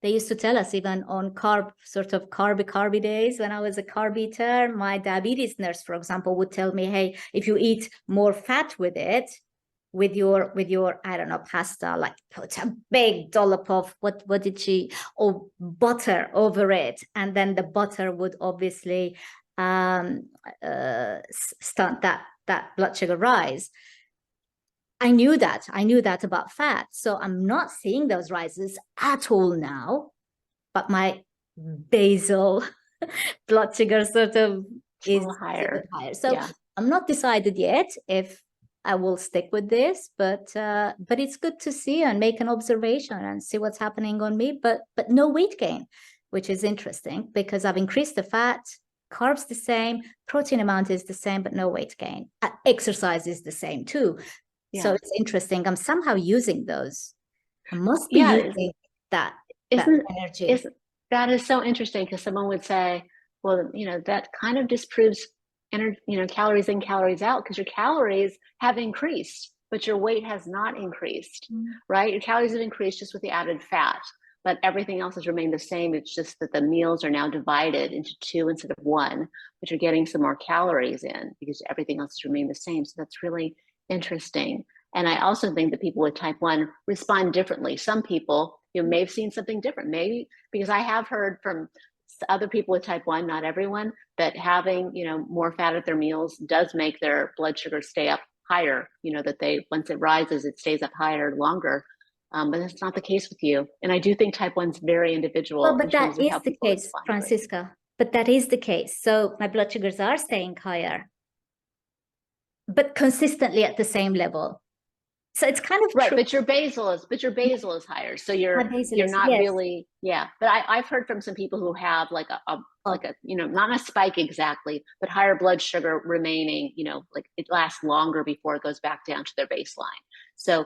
They used to tell us even on carby days when I was a carb eater, my diabetes nurse, for example, would tell me, hey, if you eat more fat with it, with your I don't know, pasta, like put a big dollop of what did she, or butter over it, and then the butter would obviously stunt that blood sugar rise. I knew that about fat. So I'm not seeing those rises at all now, but my basal blood sugar sort of is higher. So yeah. I'm not decided yet if I will stick with this, but it's good to see and make an observation and see what's happening on me, but no weight gain, which is interesting because I've increased the fat, carbs the same, protein amount is the same, but no weight gain. Exercise is the same too. Yeah. So it's interesting. I'm somehow using those. I must be using that energy. That is so interesting, because someone would say, well, that kind of disproves calories in, calories out, because your calories have increased, but your weight has not increased, right? Your calories have increased just with the added fat, but everything else has remained the same. It's just that the meals are now divided into 2 instead of 1, but you're getting some more calories in because everything else has remained the same. So that's really interesting. And I also think that people with type 1 respond differently. Some people, may have seen something different, maybe because I have heard from other people with type 1, not everyone, that having, more fat at their meals does make their blood sugar stay up higher, that once it rises, it stays up higher longer. But that's not the case with you. And I do think type 1 is very individual. Well, but that is the case, Franziska. But that is the case. So my blood sugars are staying higher, but consistently at the same level. So it's kind of right, true. But your basal is higher. So you're not really, yeah. But I've heard from some people who have like a not a spike exactly, but higher blood sugar remaining, like it lasts longer before it goes back down to their baseline. So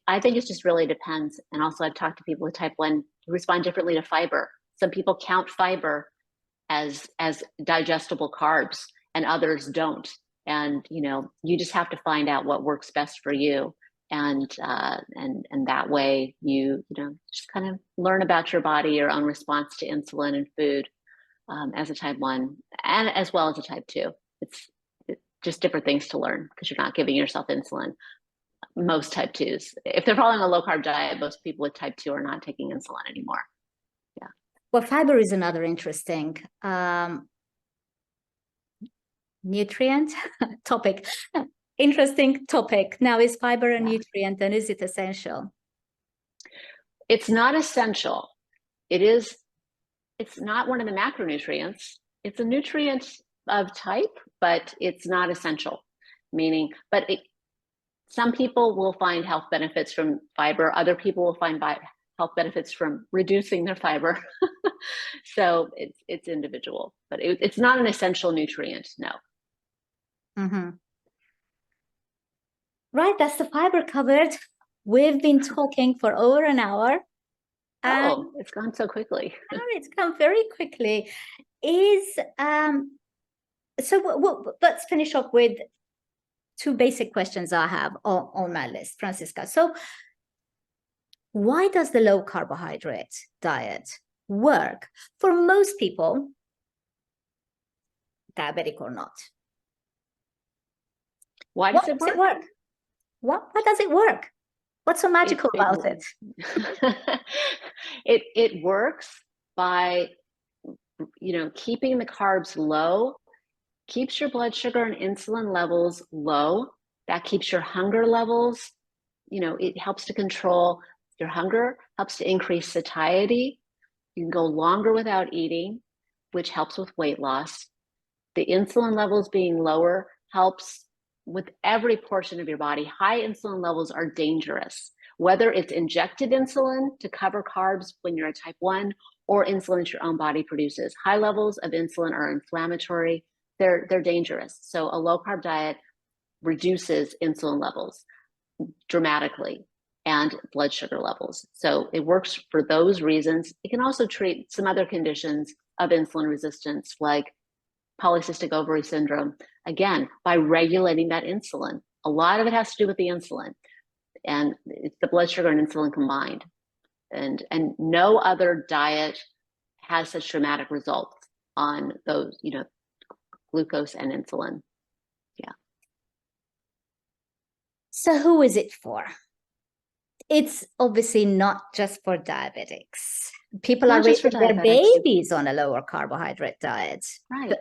I think it just really depends. And also I've talked to people with type 1 who respond differently to fiber. Some people count fiber as digestible carbs and others don't. And, you just have to find out what works best for you. And that way you just kind of learn about your body, your own response to insulin and food, as a type 1 and as well as a type 2. It's just different things to learn because you're not giving yourself insulin. Most type 2s, if they're following a low carb diet, most people with type 2 are not taking insulin anymore. Yeah. Well, fiber is another interesting nutrient topic. Interesting topic. Now, is fiber a nutrient, and is it essential? It's not essential. It's not one of the macronutrients. It's a nutrient of type, but it's not essential. Some people will find health benefits from fiber. Other people will find health benefits from reducing their fiber. So it's individual, but it's not an essential nutrient, no. Mm-hmm. Right, that's the fiber covered. We've been talking for over an hour. Oh, it's gone so quickly. It's gone very quickly. So let's finish up with 2 basic questions I have on my list, Franziska. So why does the low carbohydrate diet work for most people, diabetic or not? Why does it work? Why does it work? What's so magical about it? It works by, keeping the carbs low, keeps your blood sugar and insulin levels low. That keeps your hunger levels, it helps to control your hunger, helps to increase satiety. You can go longer without eating, which helps with weight loss. The insulin levels being lower helps with every portion of your body. High insulin levels are dangerous, whether it's injected insulin to cover carbs when you're a type 1 or insulin that your own body produces. High levels of insulin are inflammatory. They're dangerous. So a low carb diet reduces insulin levels dramatically and blood sugar levels. So it works for those reasons. It can also treat some other conditions of insulin resistance, like polycystic ovary syndrome, again, by regulating that insulin. A lot of it has to do with the insulin, and it's the blood sugar and insulin combined. And no other diet has such dramatic results on those, glucose and insulin. Yeah. So who is it for? It's obviously not just for diabetics. People are raising their babies on a lower carbohydrate diet. Right.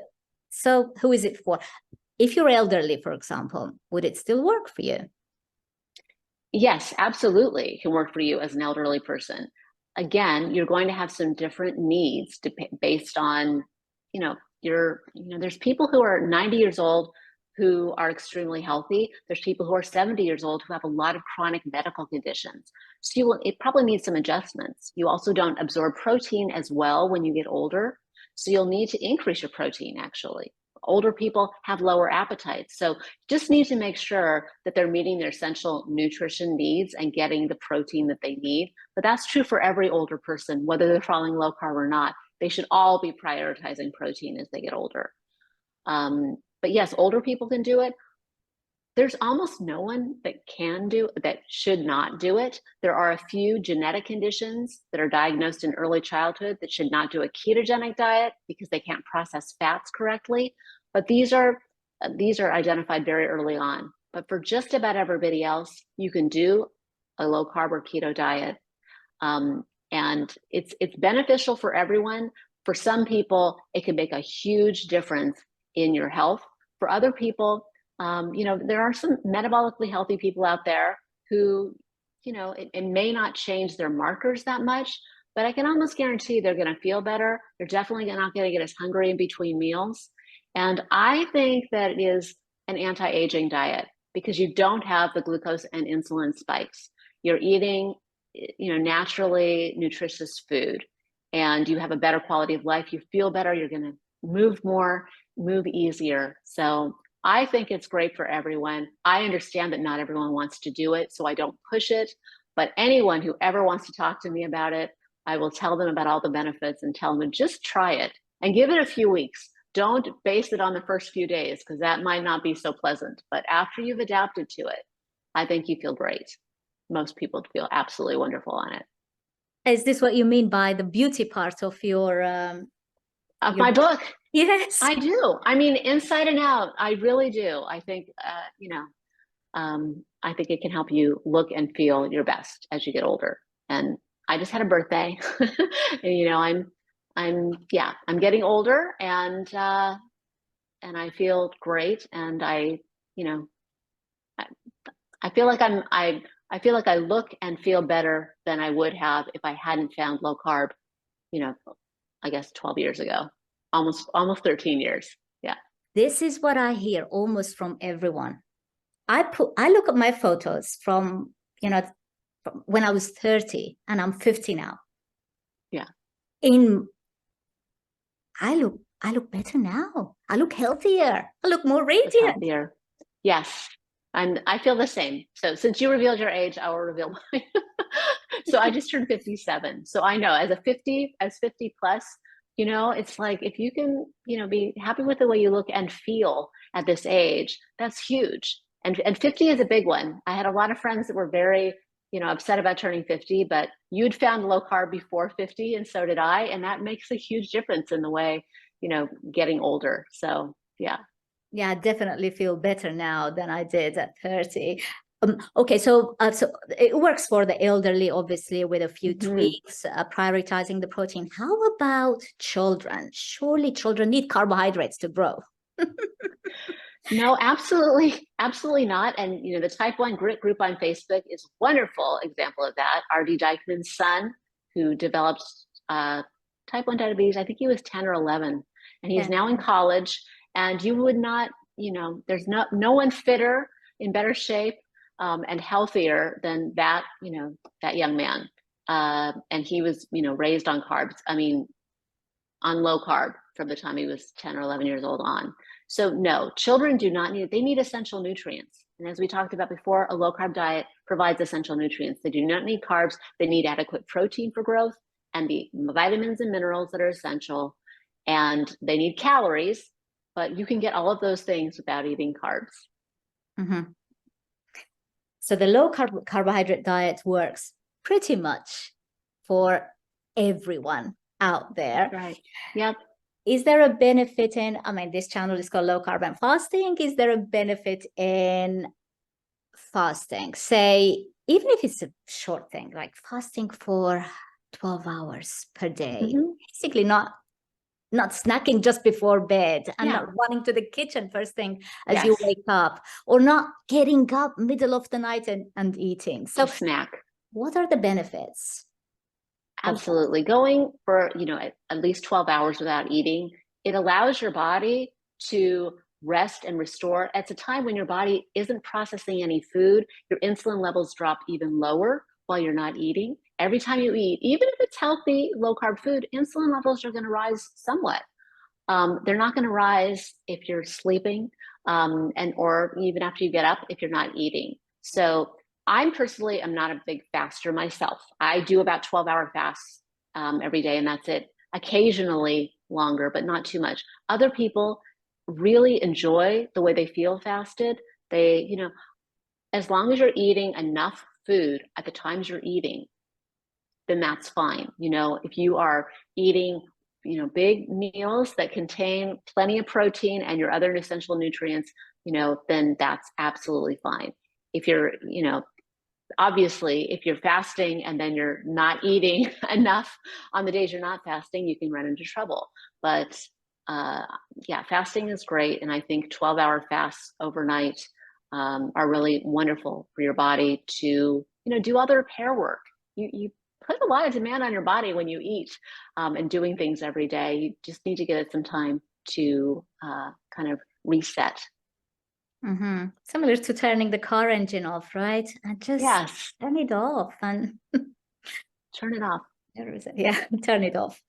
So who is it for? If you're elderly, for example, would it still work for you? Yes, absolutely. It can work for you as an elderly person. Again, you're going to have some different needs based on, there's people who are 90 years old who are extremely healthy. There's people who are 70 years old who have a lot of chronic medical conditions. So it probably needs some adjustments. You also don't absorb protein as well when you get older. So you'll need to increase your protein, actually. Older people have lower appetites. So just need to make sure that they're meeting their essential nutrition needs and getting the protein that they need. But that's true for every older person, whether they're following low carb or not. They should all be prioritizing protein as they get older. But yes, older people can do it. There's almost no one that should not do it. There are a few genetic conditions that are diagnosed in early childhood that should not do a ketogenic diet because they can't process fats correctly. But these are identified very early on. But for just about everybody else, you can do a low carb or keto diet. And it's beneficial for everyone. For some people, it can make a huge difference in your health. For other people, there are some metabolically healthy people out there who, it may not change their markers that much, but I can almost guarantee they're going to feel better. They're definitely not going to get as hungry in between meals. And I think that it is an anti-aging diet because you don't have the glucose and insulin spikes. You're eating, naturally nutritious food, and you have a better quality of life. You feel better. You're going to move more, move easier. So I think it's great for everyone. I understand that not everyone wants to do it, so I don't push it. But anyone who ever wants to talk to me about it, I will tell them about all the benefits and tell them to just try it and give it a few weeks. Don't base it on the first few days because that might not be so pleasant. But after you've adapted to it, I think you feel great. Most people feel absolutely wonderful on it. Is this what you mean by the beauty part of your my book? Yes, I do. I mean, inside and out, I really do. I think, I think it can help you look and feel your best as you get older. And I just had a birthday, and I'm getting older, and I feel great, and I feel like I feel like I look and feel better than I would have if I hadn't found low carb, I guess 12 years ago. Almost 13 years. Yeah. This is what I hear almost from everyone. I look at my photos from when I was 30 and I'm 50 now. Yeah. I look better now. I look healthier. I look more radiant. Healthier. Yes. And I feel the same. So since you revealed your age, I will reveal mine. So I just turned 57. So I know as 50 plus, it's like if you can, be happy with the way you look and feel at this age, that's huge. And 50 is a big one. I had a lot of friends that were very, upset about turning 50, but you'd found low carb before 50, and so did I. And that makes a huge difference in the way, getting older. So yeah. Yeah, I definitely feel better now than I did at 30. Okay, so it works for the elderly, obviously, with a few tweaks, prioritizing the protein. How about children? Surely children need carbohydrates to grow. No, absolutely not. And the type 1 grit group on Facebook is a wonderful example of that. R.D. Dykman's son, who developed type 1 diabetes, I think he was 10 or 11, and he's now in college. And you would not, there's no one fitter, in better shape, and healthier than that, that young man. And he was, raised on carbs. I mean, on low carb from the time he was 10 or 11 years old on. So no, children do not they need essential nutrients. And as we talked about before, a low carb diet provides essential nutrients. They do not need carbs. They need adequate protein for growth and the vitamins and minerals that are essential. And they need calories, but you can get all of those things without eating carbs. Mm-hmm. So the low carbohydrate diet works pretty much for everyone out there. Right. Yep. Is there a benefit in, I mean, this channel is called Low Carb and Fasting. Is there a benefit in fasting? Say, even if it's a short thing, like fasting for 12 hours per day, basically not snacking just before bed and not running to the kitchen first thing as you wake up, or not getting up middle of the night and eating. So snack. What are the benefits? Absolutely. Going for, at least 12 hours without eating, it allows your body to rest and restore. At a time when your body isn't processing any food, your insulin levels drop even lower while you're not eating. Every time you eat, even if it's healthy, low carb food, insulin levels are going to rise somewhat. They're not going to rise if you're sleeping, or even after you get up if you're not eating. So I'm not a big faster myself. I do about 12-hour fasts every day, and that's it. Occasionally longer, but not too much. Other people really enjoy the way they feel fasted. They, as long as you're eating enough food at the times you're eating, then that's fine. If you are eating, big meals that contain plenty of protein and your other essential nutrients, then that's absolutely fine. If you're, obviously, if you're fasting and then you're not eating enough on the days you're not fasting, you can run into trouble. But fasting is great. And I think 12-hour fasts overnight are really wonderful for your body to, do other repair work. You put a lot of demand on your body when you eat and doing things every day. You just need to give it some time to kind of reset. Similar to turning the car engine off, right? And just turn it off and turn it off. Turn it off.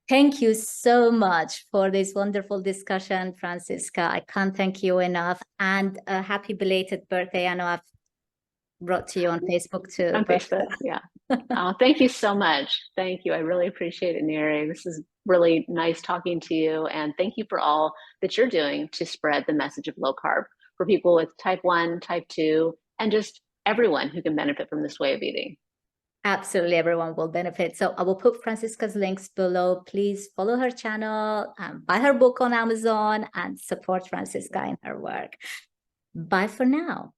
Thank you so much for this wonderful discussion, Franziska. I can't thank you enough. And a happy belated birthday. I know I've wrote to you on Facebook too. On Facebook, oh, thank you so much. Thank you. I really appreciate it, Nayiri. This is really nice talking to you. And thank you for all that you're doing to spread the message of low carb for people with type 1, type 2, and just everyone who can benefit from this way of eating. Absolutely, everyone will benefit. So I will put Franziska's links below. Please follow her channel, buy her book on Amazon, and support Franziska in her work. Bye for now.